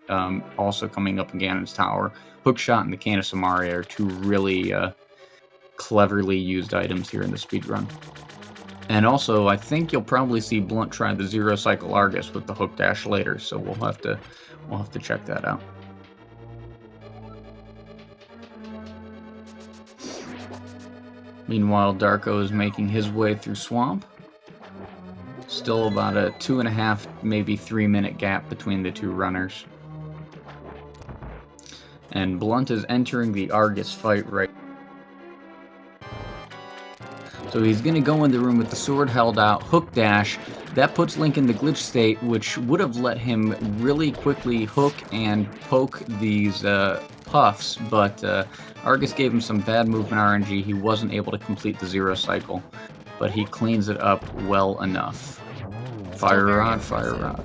Also coming up in Ganon's Tower, hookshot and the Can of Samaria are two really cleverly used items here in the speedrun. And also, I think you'll probably see Blunt try the Zero Cycle Argus with the hook dash later, so we'll have to check that out. Meanwhile, Darko is making his way through Swamp. Still about a 2.5, maybe 3 minute gap between the two runners. And Blunt is entering the Argus fight right. So he's going to go in the room with the sword held out, hook dash. That puts Link in the glitch state, which would have let him really quickly hook and poke these puffs, but Argus gave him some bad movement RNG. He wasn't able to complete the Zero Cycle, but he cleans it up well enough. Fire rod, fire rod.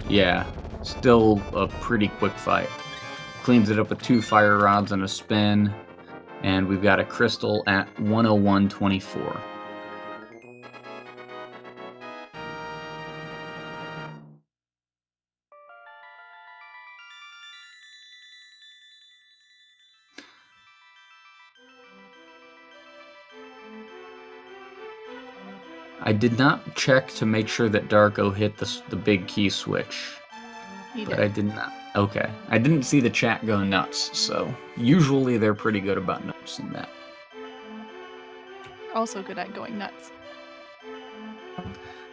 Yeah, still a pretty quick fight. Cleans it up with 2 fire rods and a spin, and we've got a crystal at 101.24. I did not check to make sure that Darko hit the big key switch. But I did not. Okay. I didn't see the chat go nuts, so usually they're pretty good about noticing that. Also good at going nuts.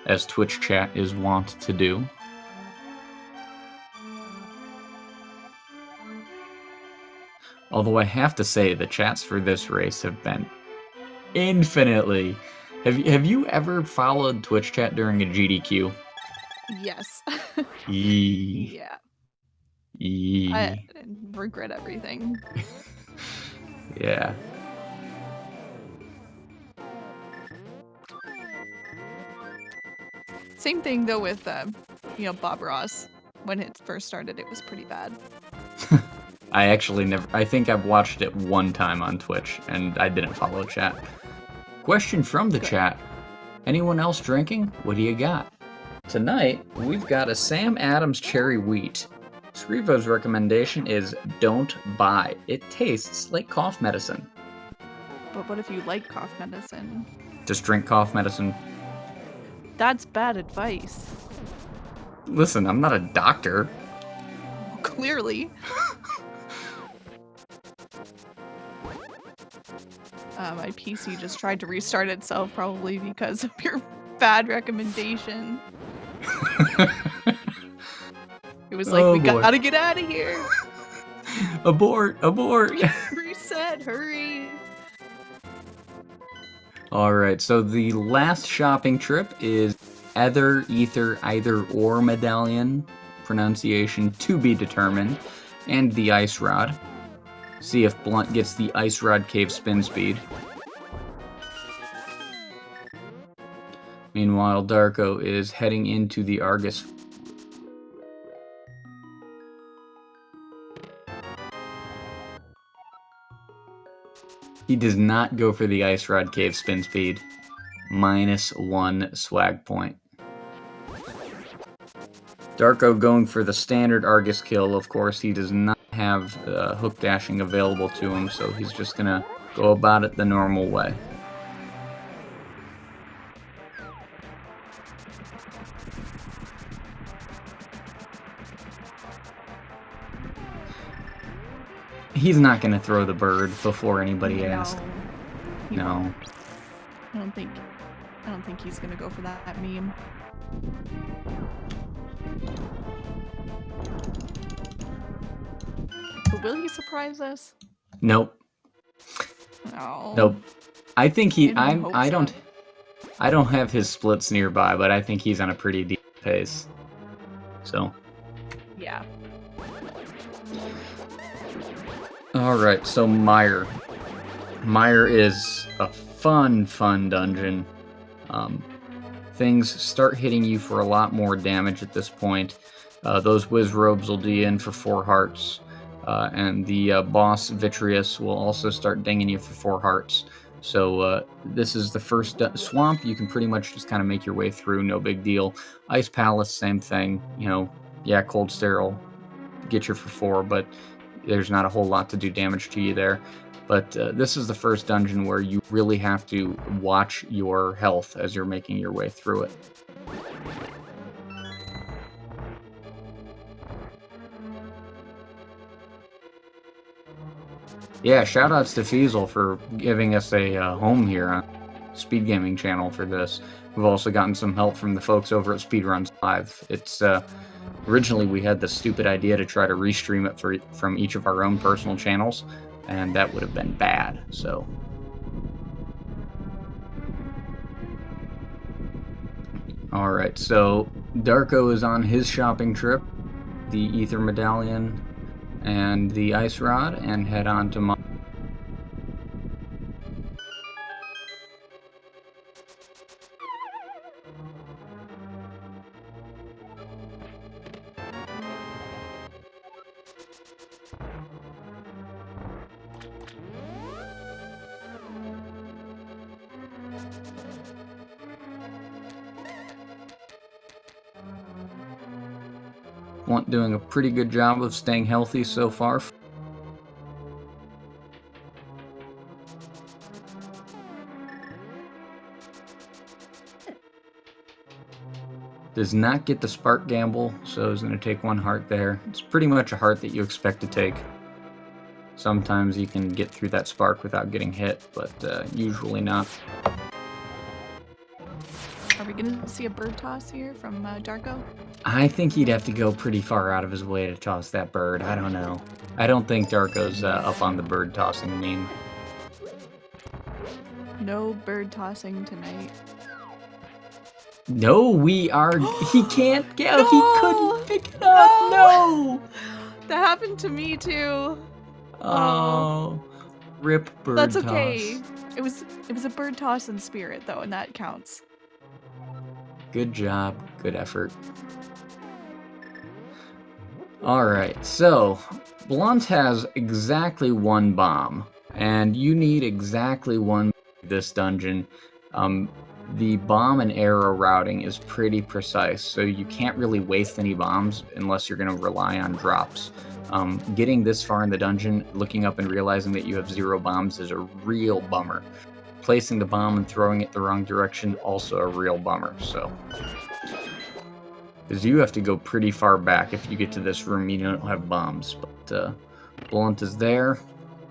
As Twitch chat is wont to do. Although I have to say, the chats for this race have been infinitely... Have you ever followed Twitch chat during a GDQ? Yes. Yeah. I regret everything. Yeah. Same thing though with Bob Ross. When it first started, it was pretty bad. I actually never. I think I've watched it one time on Twitch, and I didn't follow chat. Question from the chat. Anyone else drinking? What do you got? Tonight, we've got a Sam Adams Cherry Wheat. Scrivo's recommendation is don't buy. It tastes like cough medicine. But what if you like cough medicine? Just drink cough medicine. That's bad advice. Listen, I'm not a doctor. Clearly. My PC just tried to restart itself, probably because of your bad recommendation. It was like, we gotta get out of here. Abort, abort. Reset, hurry. Alright, so the last shopping trip is Ether, Either Or medallion, pronunciation to be determined, and the Ice Rod. See if Blunt gets the Ice Rod Cave spin speed. Meanwhile, Darko is heading into the Argus. He does not go for the Ice Rod Cave spin speed. -1 swag point. Darko going for the standard Argus kill. Of course, he does not have hook dashing available to him, so he's just gonna go about it the normal way. He's not gonna throw the bird before anybody asks. No. I don't think he's gonna go for that meme. But will he surprise us? Nope. No. Nope. I think he. Getting my hopes I don't. up. I don't have his splits nearby, but I think he's on a pretty decent pace. So. Yeah. All right. So Mire. Mire is a fun dungeon. Things start hitting you for a lot more damage at this point. Those whiz robes will do you in for 4 hearts. And the boss Vitreous will also start dinging you for 4 hearts. So this is the first swamp. You can pretty much just kind of make your way through, no big deal. Ice Palace, same thing. You know, yeah, Cold Sterile, get you for 4, but there's not a whole lot to do damage to you there. But this is the first dungeon where you really have to watch your health as you're making your way through it. Yeah, shoutouts to Feasel for giving us a home here on Speed Gaming channel for this. We've also gotten some help from the folks over at Speedruns Live. It's originally we had the stupid idea to try to restream it from each of our own personal channels, and that would have been bad. So, all right. So Darko is on his shopping trip, the Ether Medallion and the Ice Rod, and head on to my. Blunt doing a pretty good job of staying healthy so far. Does not get the Spark Gamble, so is going to take 1 heart there. It's pretty much a heart that you expect to take. Sometimes you can get through that Spark without getting hit, but usually not. Are we going to see a bird toss here from Darko? I think he'd have to go pretty far out of his way to toss that bird. I don't know. I don't think Darko's up on the bird tossing meme. No bird tossing tonight. No, we are. He can't get. No! He couldn't pick it up. No. That happened to me too. Oh. Rip bird That's toss. okay. It was a bird toss in spirit though, and that counts. Good job. Good effort. Alright, so Blunt has exactly 1 bomb, and you need exactly 1 this dungeon. The bomb and arrow routing is pretty precise, so you can't really waste any bombs unless you're going to rely on drops. Getting this far in the dungeon, looking up and realizing that you have 0 bombs is a real bummer. Placing the bomb and throwing it the wrong direction, also a real bummer, so. Because you have to go pretty far back if you get to this room, you don't have bombs. But Blunt is there,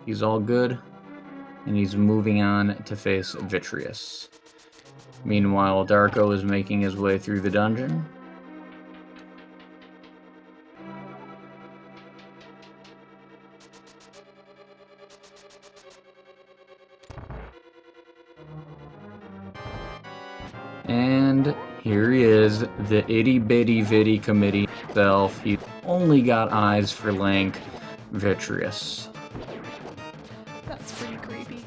he's all good, and he's moving on to face Vitreous. Meanwhile, Darko is making his way through the dungeon. And here he is, the itty bitty vitty committee himself. He only got eyes for Link, Vitreous. That's pretty creepy.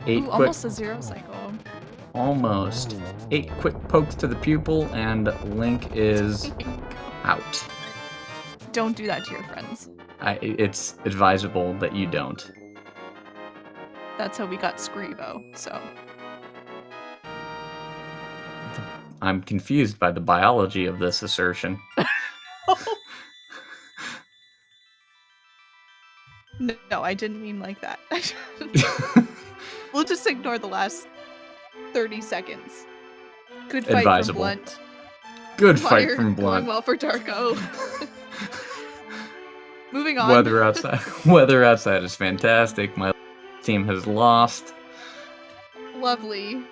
8 Ooh, quick, almost a 0 cycle. almost 8 quick pokes to the pupil, and Link is out. Don't do that to your friends. It's advisable that you don't. That's how we got Scrivo, so. I'm confused by the biology of this assertion. No, I didn't mean like that. We'll just ignore the last 30 seconds. Good fight Advisable. from Blunt. Good fight Fire from going Blunt. well for Darko. Moving on. Weather outside is fantastic. My team has lost. Lovely.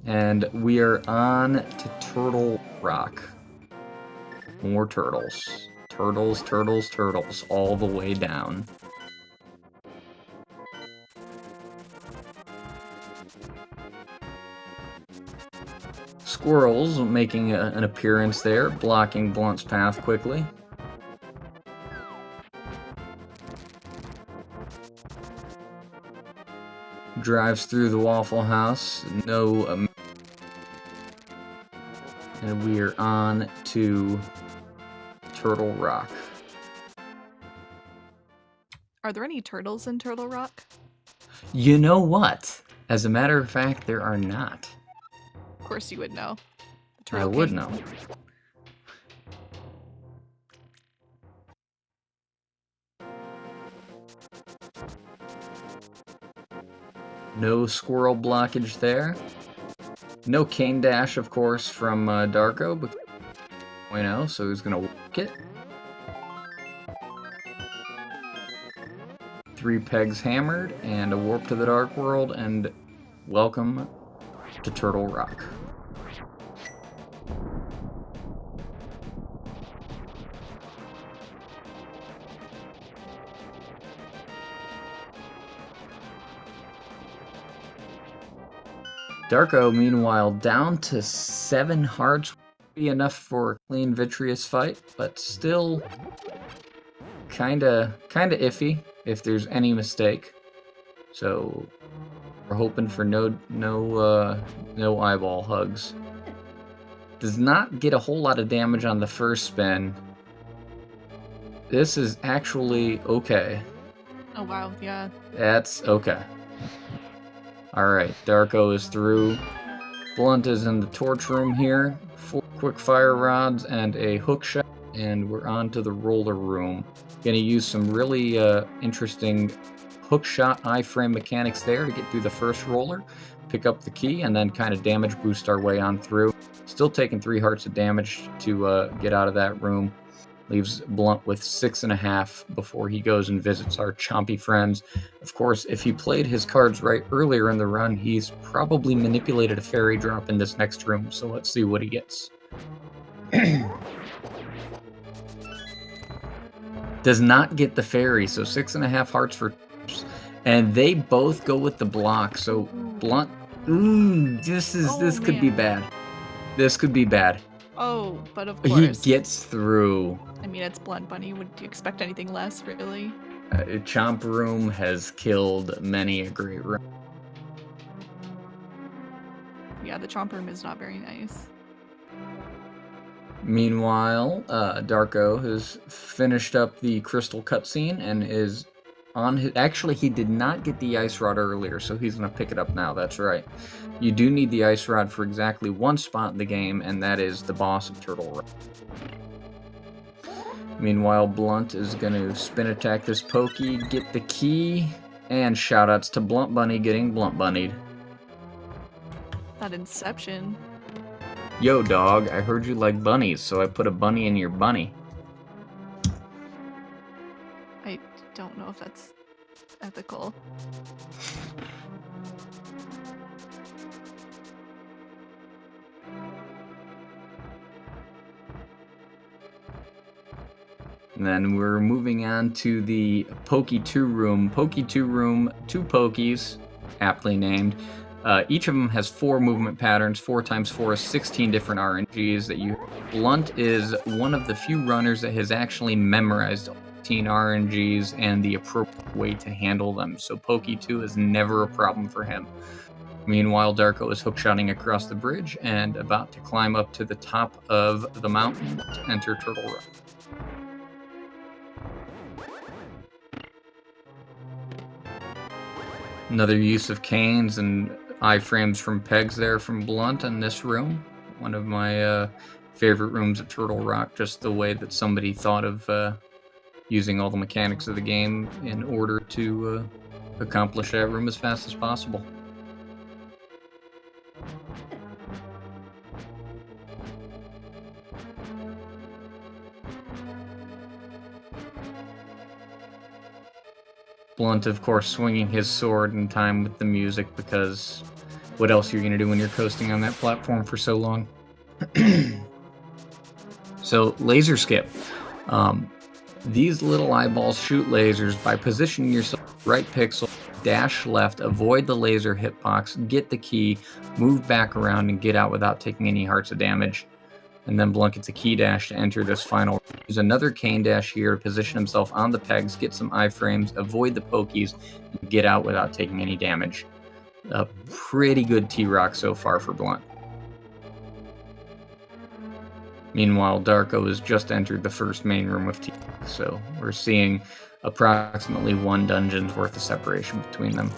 And we are on to Turtle Rock. More turtles. Turtles, turtles, turtles, all the way down. Squirrels making an appearance there, blocking Blunt's path quickly. Drives through the Waffle House. No. And we are on to Turtle Rock. Are there any turtles in Turtle Rock? You know what? As a matter of fact, there are not. Of course you would know. The I Turtle would King. know. No squirrel blockage there. No cane dash, of course, from Darko, but 0, so he's gonna work it. 3 pegs hammered, and a warp to the Dark World, and welcome to Turtle Rock. Darko, meanwhile, down to 7 hearts. Be enough for a clean Vitreous fight, but still kinda iffy if there's any mistake. So we're hoping for no eyeball hugs. Does not get a whole lot of damage on the first spin. This is actually okay. Oh wow, yeah. That's okay. Alright, Darko is through. Blunt is in the torch room here. 4 quick fire rods and a hook shot, and we're on to the roller room. Gonna use some really interesting hook shot iframe mechanics there to get through the first roller, pick up the key, and then kind of damage boost our way on through. Still taking 3 hearts of damage to get out of that room. Leaves Blunt with 6.5 before he goes and visits our chompy friends. Of course, if he played his cards right earlier in the run, he's probably manipulated a fairy drop in this next room, so let's see what he gets. Does not get the fairy, so 6.5 hearts for... And they both go with the block, so Blunt... Ooh, this could be bad. This could be bad. Oh, but of course. He gets through. I mean, it's BluntBunny. Would you expect anything less, really? Chomp Room has killed many a great room. Yeah, the Chomp Room is not very nice. Meanwhile, Darko has finished up the crystal cutscene and is on his... Actually, he did not get the ice rod earlier, so he's going to pick it up now. That's right. You do need the ice rod for exactly one spot in the game, and that is the boss of Turtle Rock. Meanwhile, Blunt is going to spin attack this Pokey, get the key, and shoutouts to BluntBunny getting BluntBunnied. That Inception. Yo, dog, I heard you like bunnies, so I put a bunny in your bunny. I don't know if that's ethical. And then we're moving on to the Pokey 2 room. Pokey 2 room, 2 Pokies, aptly named. Each of them has 4 movement patterns. 4 times 4 is 16 different RNGs that you... Blunt is one of the few runners that has actually memorized 18 RNGs and the appropriate way to handle them. So Pokey 2 is never a problem for him. Meanwhile, Darko is hookshotting across the bridge and about to climb up to the top of the mountain to enter Turtle Rock. Another use of canes and iframes from pegs there from Blunt in this room. One of my favorite rooms at Turtle Rock, just the way that somebody thought of using all the mechanics of the game in order to accomplish that room as fast as possible. Blunt, of course, swinging his sword in time with the music because what else you're going to do when you're coasting on that platform for so long. So, laser skip. These little eyeballs shoot lasers by positioning yourself right pixel, dash left, avoid the laser hitbox, get the key, move back around, and get out without taking any hearts of damage. And then Blunt gets a key dash to enter this final. Use another cane dash here to position himself on the pegs, get some iframes, avoid the pokies, and get out without taking any damage. A pretty good T-Rock so far for Blunt. Meanwhile, Darko has just entered the first main room of T-Rock, so we're seeing approximately 1 dungeon's worth of separation between them.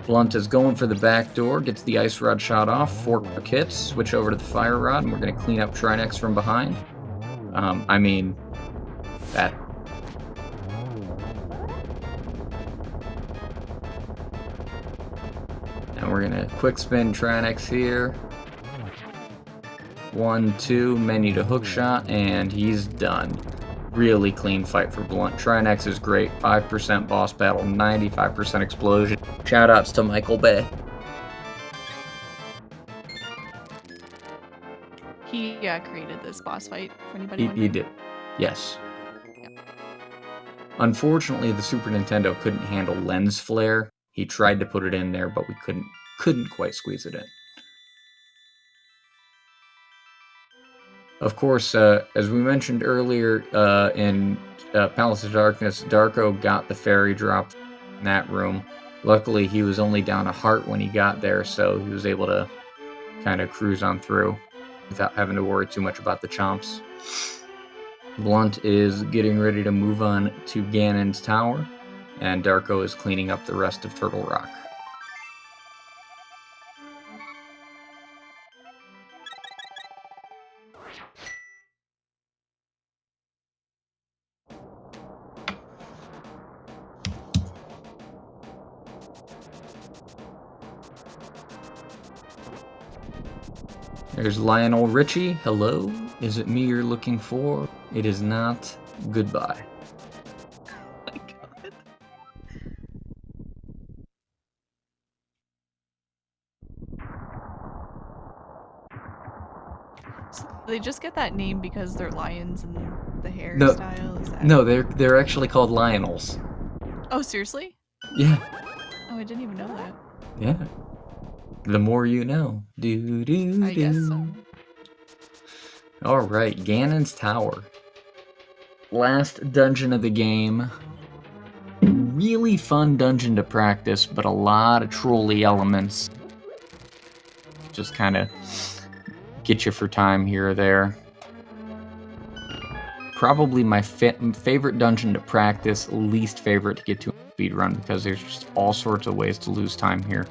Blunt is going for the back door, gets the ice rod shot off, 4 quick hits, switch over to the fire rod, and we're going to clean up Trinex from behind. That. And we're going to quick spin Trinex here. 1, 2, menu to hook shot, and he's done. Really clean fight for Blunt. Trinex is great. 5% boss battle, 95% explosion. Shoutouts to Michael Bay. He created this boss fight for anybody He wondering. did. Yes. Yep. Unfortunately, the Super Nintendo couldn't handle lens flare. He tried to put it in there, but we couldn't quite squeeze it in. Of course, as we mentioned earlier in Palace of Darkness, Darko got the fairy drop in that room. Luckily, he was only down a heart when he got there, so he was able to kind of cruise on through without having to worry too much about the chomps. Blunt is getting ready to move on to Ganon's Tower, and Darko is cleaning up the rest of Turtle Rock. There's Lionel Richie. Hello. Is it me you're looking for? It is not. Goodbye. Oh my god. So they just get that name because they're lions and the hairstyle is that? No, they're actually called Lionels. Oh, seriously? Yeah. Oh, I didn't even know that. Yeah. The more you know. Do do do. I guess so. Alright, Ganon's Tower. Last dungeon of the game. Really fun dungeon to practice, but a lot of trolley elements. Just kind of get you for time here or there. Probably my favorite dungeon to practice, least favorite to get to a speed run, because there's just all sorts of ways to lose time here.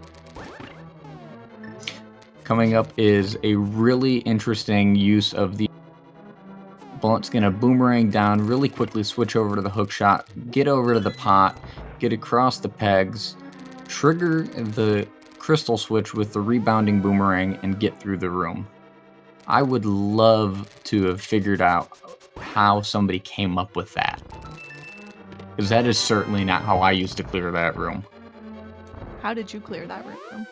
Coming up is a really interesting use of the Blunt's going to boomerang down really quickly, switch over to the hook shot, get over to the pot, get across the pegs, trigger the crystal switch with the rebounding boomerang, and get through the room. I would love to have figured out how somebody came up with that, because that is certainly not how I used to clear that room. How did you clear that room?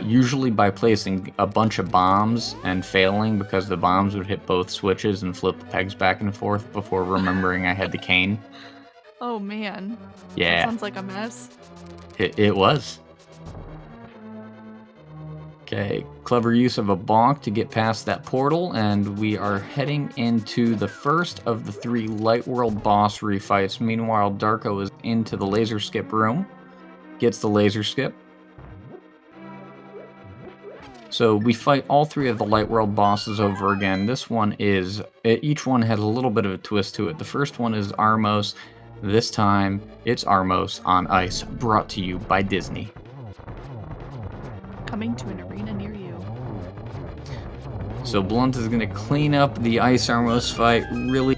Usually by placing a bunch of bombs and failing, because the bombs would hit both switches and flip the pegs back and forth before remembering I had the cane. Oh man. Yeah. That sounds like a mess. It was. Okay, clever use of a bonk to get past that portal, and we are heading into the first of the 3 Light World boss refights. Meanwhile, Darko is into the laser skip room, gets the laser skip. So we fight all 3 of the Light World bosses over again. This one is, each one has a little bit of a twist to it. The first one is Armos. This time, it's Armos on ice, brought to you by Disney. Coming to an arena near you. So Blunt is going to clean up the Ice Armos fight. Really,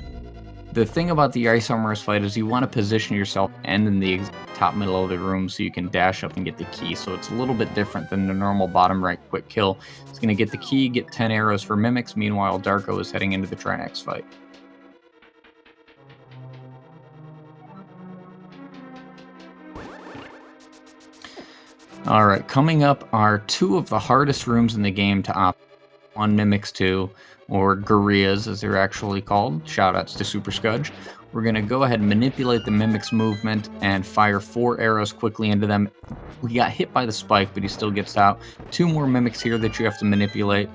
the thing about the Ice Armos fight is you want to position yourself and in the top middle of the room so you can dash up and get the key. So it's a little bit different than the normal bottom right quick kill. It's going to get the key, get 10 arrows for mimics. Meanwhile, Darko is heading into the Trinex fight. All right, coming up are two of the hardest rooms in the game to opt. One Mimics 2, or Gorillas as they're actually called. Shoutouts to Super Scudge. We're going to go ahead and manipulate the Mimic's movement and fire 4 arrows quickly into them. We got hit by the spike, but he still gets out. 2 more Mimics here that you have to manipulate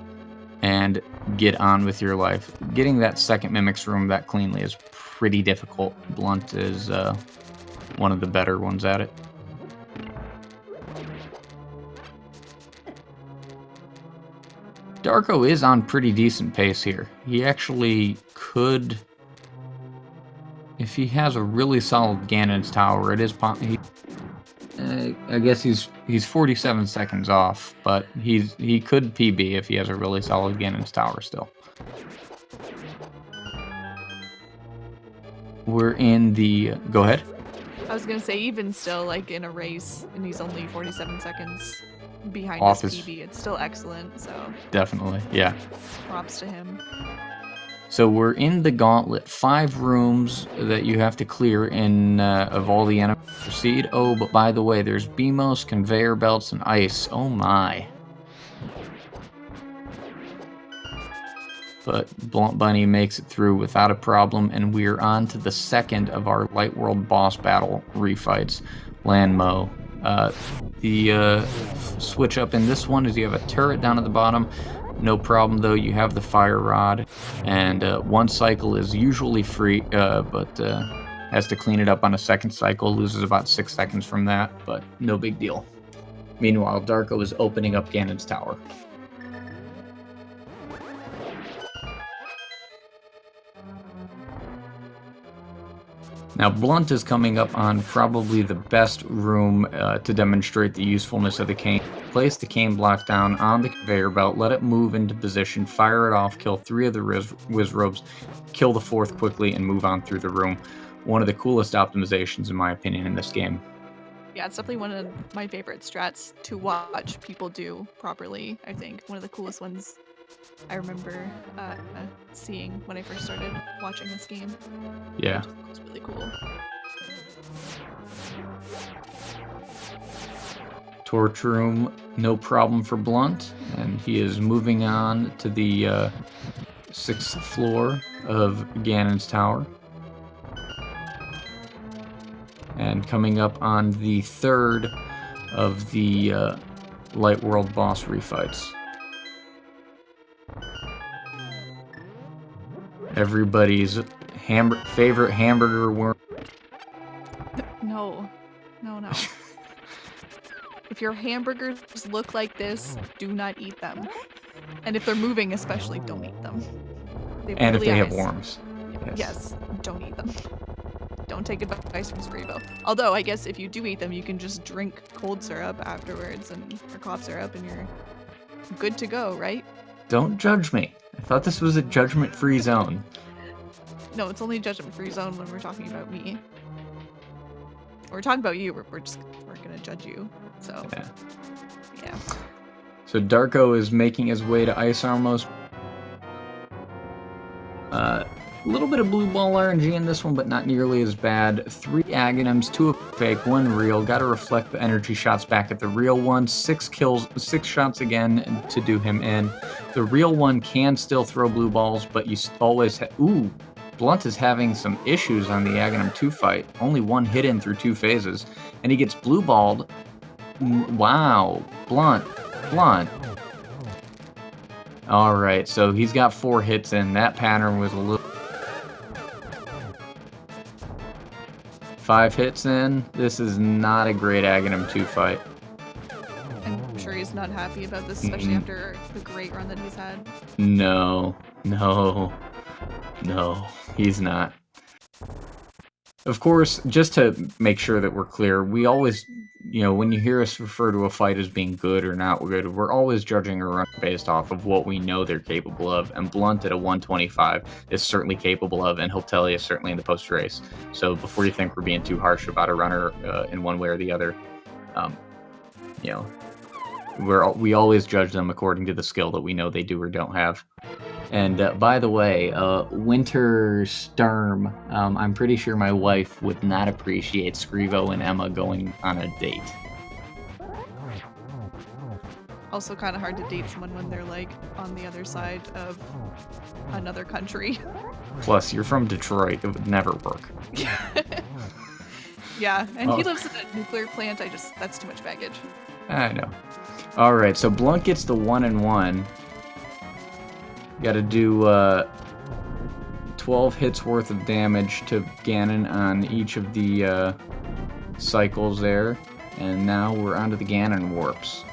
and get on with your life. Getting that second Mimic's room that cleanly is pretty difficult. Blunt is one of the better ones at it. Darko is on pretty decent pace here. He actually could, if he has a really solid Ganon's Tower, it is I guess he's 47 seconds off, but he could PB if he has a really solid Ganon's Tower still. We're in the go ahead. I was gonna say, even still, like in a race, and he's only 47 seconds behind Off his his- PB, it's still excellent. So Definitely, yeah. props to him. So we're in the gauntlet. 5 rooms that you have to clear in of all the enemies. Proceed. Oh, but by the way, there's BMOS, conveyor belts, and ice. Oh my. But BluntBunny makes it through without a problem, and we're on to the second of our Light World boss battle refights, Landmo. The switch up in this one is you have a turret down at the bottom. No problem though, you have the fire rod, and 1 cycle is usually free, but has to clean it up on a second cycle, loses about 6 seconds from that, but no big deal. Meanwhile, Darko is opening up Ganon's Tower. Now, Blunt is coming up on probably the best room to demonstrate the usefulness of the cane. Place the cane block down on the conveyor belt, let it move into position, fire it off, kill 3 of the Wizrobes, kill the 4th quickly, and move on through the room. One of the coolest optimizations, in my opinion, in this game. Yeah, it's definitely one of my favorite strats to watch people do properly. I think one of the coolest ones I remember seeing when I first started watching this game. Yeah. It's really cool. Torch room, no problem for Blunt, and he is moving on to the 6th floor of Ganon's Tower. And coming up on the 3rd of the Light World boss refights. Everybody's favorite hamburger worm. No. If your hamburgers look like this, do not eat them. And if they're moving especially, don't eat them. And if really they have eyes. worms. Yes, don't eat them. Don't take advice from Scribo. Although, I guess if you do eat them, you can just drink cold syrup afterwards, or cough syrup, and you're good to go, right? Don't judge me. I thought this was a judgment-free zone. No, it's only judgment-free zone when we're talking about me. When we're talking about you, we're gonna judge you. So, yeah. So Darko is making his way to Ice Armos. A little bit of blue ball RNG in this one, but not nearly as bad. 3 Aghanims, 2 fake, 1 real. Got to reflect the energy shots back at the real one. 6 kills, 6 shots again to do him in. The real one can still throw blue balls, but you always ooh. Blunt is having some issues on the Aghanim 2 fight. Only 1 hit in through 2 phases, and he gets blue balled. Wow, Blunt. All right, so he's got 4 hits in. That pattern was a little. 5 hits in. This is not a great Aghanim 2 fight. I'm sure he's not happy about this, especially after the great run that he's had. No, he's not. Of course, just to make sure that we're clear, we always, when you hear us refer to a fight as being good or not good, we're always judging a run based off of what we know they're capable of. And Blunt at a 125 is certainly capable of, and he'll tell you certainly in the post-race. So before you think we're being too harsh about a runner in one way or the other, we always judge them according to the skill that we know they do or don't have. And by the way, Winter Sturm, I'm pretty sure my wife would not appreciate Scrivo and Emma going on a date. Also kind of hard to date someone when they're like on the other side of another country. Plus, you're from Detroit. It would never work. Yeah, and Oh. he lives in a nuclear plant. That's too much baggage. I know. All right, so Blunt gets the 1 and 1. Got to do 12 hits worth of damage to Ganon on each of the cycles there. And now we're onto the Ganon warps.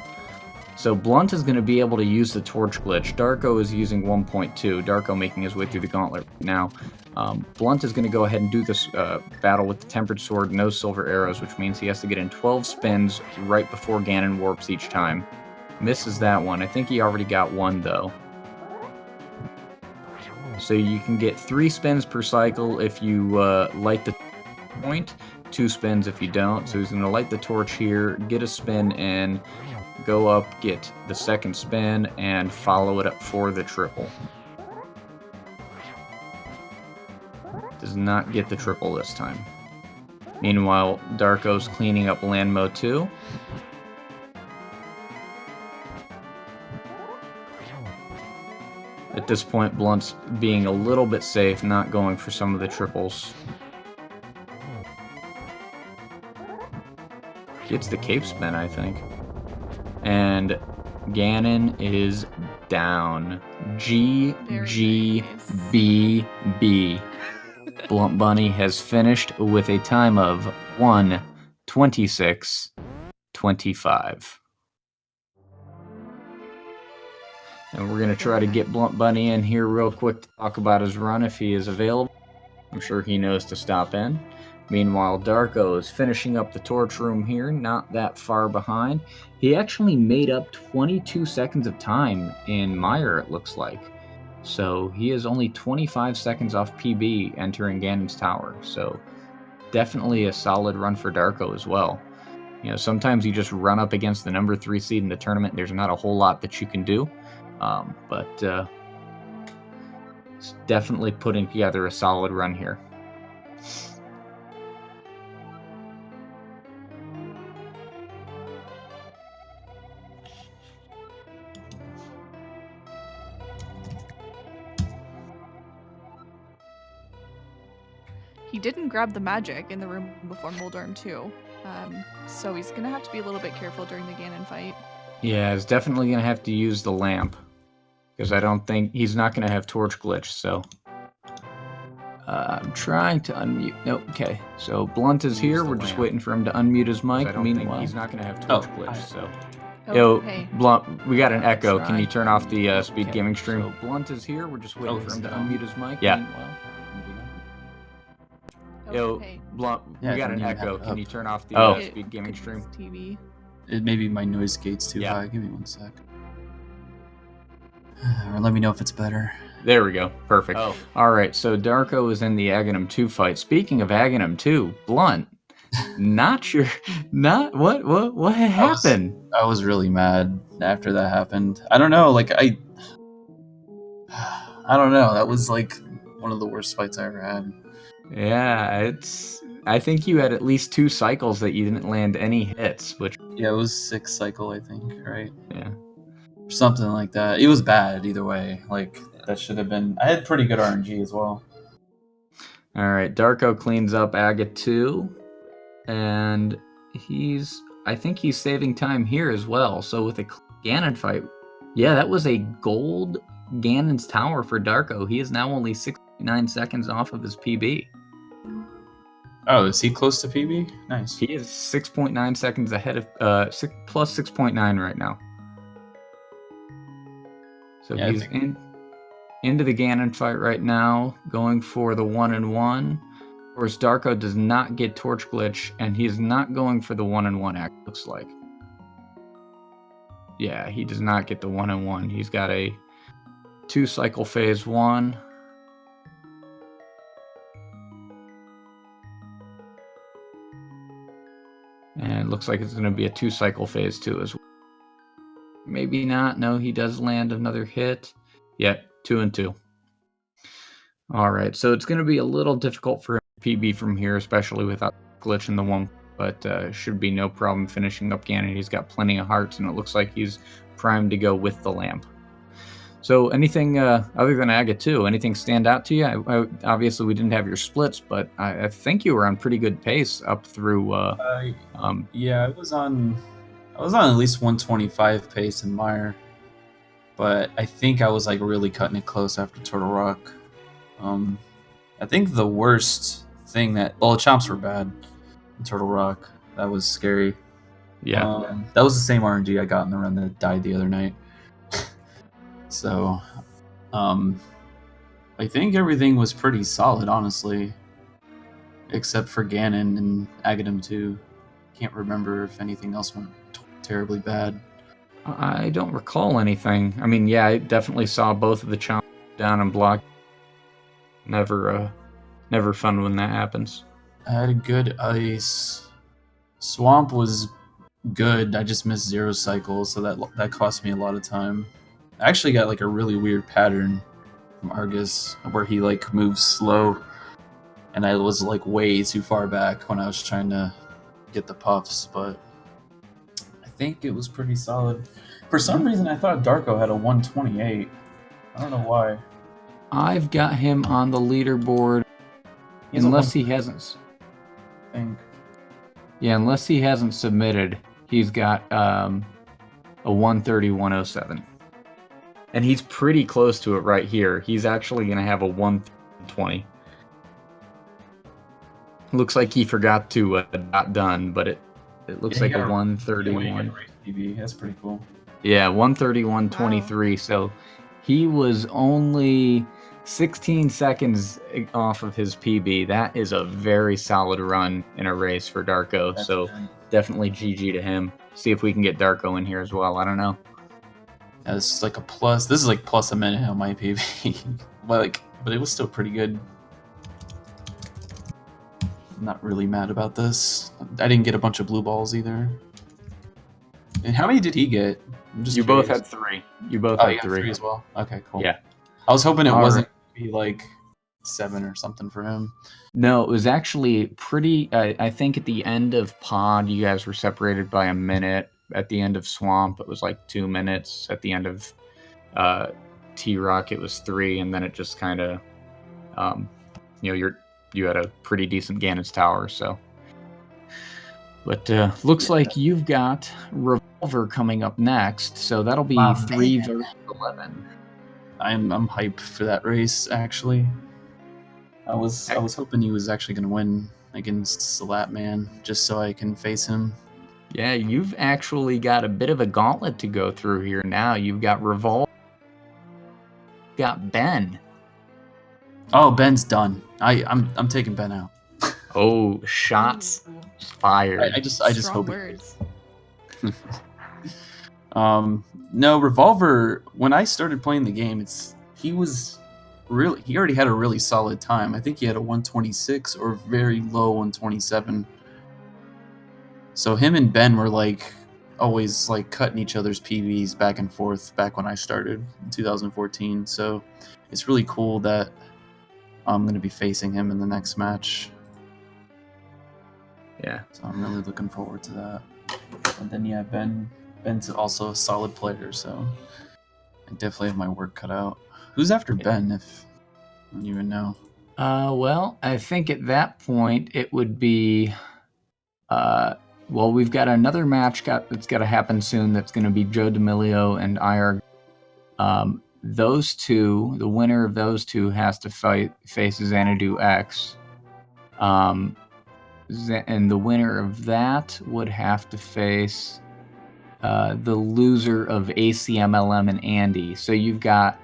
So Blunt is going to be able to use the torch glitch. Darko is using 1.2. Darko making his way through the gauntlet right now. Blunt is going to go ahead and do this battle with the Tempered Sword, no silver arrows, which means he has to get in 12 spins right before Ganon warps each time. Misses that one. I think he already got one, though. So you can get 3 spins per cycle if you light the point, 2 spins if you don't. So he's going to light the torch here, get a spin in, go up, get the second spin, and follow it up for the triple. Does not get the triple this time. Meanwhile, Darko's cleaning up Landmo 2. At this point, Blunt's being a little bit safe, not going for some of the triples. Gets the cape spin, I think. And Ganon is down. GGBB. BluntBunny has finished with a time of 1:26:25. And we're going to try to get BluntBunny in here real quick to talk about his run if he is available. I'm sure he knows to stop in. Meanwhile, Darko is finishing up the torch room here, not that far behind. He actually made up 22 seconds of time in Mire, it looks like. So he is only 25 seconds off PB entering Ganon's tower. So definitely a solid run for Darko as well. You know, sometimes you just run up against the number 3 seed in the tournament. There's not a whole lot that you can do. But it's definitely putting together a solid run here. He didn't grab the magic in the room before Moldorm too, so he's gonna have to be a little bit careful during the Ganon fight. Yeah, he's definitely gonna have to use the lamp, because I don't think he's not gonna have torch glitch. So I'm trying to unmute. Nope. Okay, so Blunt is here. We're just waiting for him to unmute his mic. Meanwhile, he's not gonna have torch glitch. So. Yo, hey. Blunt, we got an echo. Can you turn off the speed gaming stream? So Blunt is here. We're just waiting for him to unmute his mic. Yeah. Meanwhile. Yo, Hey. Blunt, Yeah, we got I an don't even echo. have it Can up. you turn off the speed It- gaming it's stream? TV. It maybe my noise gate's too Yeah. high. Give me one sec. Or let me know if it's better. There we go. Perfect. All right, so Darko is in the Aghanim 2 fight. Speaking of Aghanim 2, Blunt, what had happened? I was really mad after that happened. I don't know, like I don't know. That was like one of the worst fights I ever had. Yeah, I think you had at least 2 cycles that you didn't land any hits, which Yeah, it was 6th cycle, I think, right? yeah. Or something like that. It was bad either way. Like that should have been. I had pretty good RNG as well. All right, Darko cleans up Aga 2, and I think he's saving time here as well. So with a Ganon fight, yeah, that was a gold Ganon's tower for Darko. He is now only 69 seconds off of his PB. Oh, is he close to PB? Nice. He is 6.9 seconds ahead of plus 6.9 right now. So Yeah, he's into the Ganon fight right now, going for the 1-1. Of course, Darko does not get torch glitch, and he's not going for the 1-1. Act looks like. Yeah, he does not get the 1-1. He's got a 2 cycle phase 1. And it looks like it's going to be a 2 cycle phase 2 as well. Maybe not. No, he does land another hit. Yep, 2 and 2. All right, so it's going to be a little difficult for PB from here, especially without glitch in the 1. but should be no problem finishing up Ganon. He's got plenty of hearts, and it looks like he's primed to go with the lamp. So anything other than Aga 2, anything stand out to you? Obviously, we didn't have your splits, but I think you were on pretty good pace up through... yeah, I was on at least 125 pace in Mire, but I think I was like really cutting it close after Turtle Rock. I think the worst thing the chomps were bad in Turtle Rock. That was scary. Yeah. That was the same RNG I got in the run that died the other night. So, I think everything was pretty solid, honestly, except for Ganon and Agadem 2. Can't remember if anything else went terribly bad. I don't recall anything. I mean, yeah, I definitely saw both of the chomps down and block. Never fun when that happens. I had a good ice. Swamp was good. I just missed 0 cycles, so that cost me a lot of time. I actually got like a really weird pattern from Argus where he like moves slow, and I was like way too far back when I was trying to get the puffs, but I think it was pretty solid. For some reason, I thought Darko had a 128. I don't know why. I've got him on the leaderboard, unless he hasn't. Yeah, unless he hasn't submitted, he's got a 130-107. And he's pretty close to it right here. He's actually going to have a 120. Looks like he forgot to dot done, but it looks like a 131. That's pretty cool. Yeah, 131.23. Wow. So he was only 16 seconds off of his PB. That is a very solid run in a race for Darko. That's so good. Definitely GG to him. See if we can get Darko in here as well. I don't know. Yeah, this is like a plus. This is like plus a minute on my PB. but it was still pretty good. I'm not really mad about this. I didn't get a bunch of blue balls either. And how many did he get? You both had 3. You both had 3 as well. Okay, cool. Yeah. I was hoping it wasn't be like 7 or something for him. No, it was actually pretty. I think at the end of Pod, you guys were separated by a minute. At the end of Swamp, it was like 2 minutes. At the end of T-Rock, it was 3, and then it just kind of, you had a pretty decent Ganon's Tower. So, but looks like you've got Revolver coming up next. So that'll be 3 versus 11. I'm hyped for that race. Actually, I was hoping he was actually going to win against Salatman, just so I can face him. Yeah, you've actually got a bit of a gauntlet to go through here now. You've got Revolver, got Ben. Oh, Ben's done. I'm taking Ben out. Oh, shots fired. I just hope words. No, Revolver, when I started playing the game, he already had a really solid time. I think he had a 126 or very low 127. So him and Ben were like always like cutting each other's PBs back and forth back when I started in 2014. So it's really cool that I'm going to be facing him in the next match. Yeah. So I'm really looking forward to that. And then yeah, Ben's also a solid player, so I definitely have my work cut out. Who's after Ben, if I don't even know? Well, I think at that point it would be we've got another match that's got to happen soon. That's going to be Joe D'Amelio and IR. Those two, the winner of those two, has to face Xanadu X. And the winner of that would have to face the loser of ACMLM and Andy. So you've got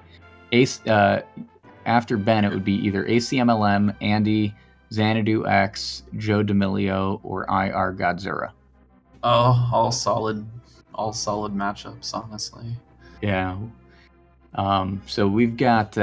after Ben, it would be either ACMLM, Andy, Xanadu X, Joe D'Amelio, or IR Godzilla. Oh, all solid matchups, honestly. Yeah. So we've got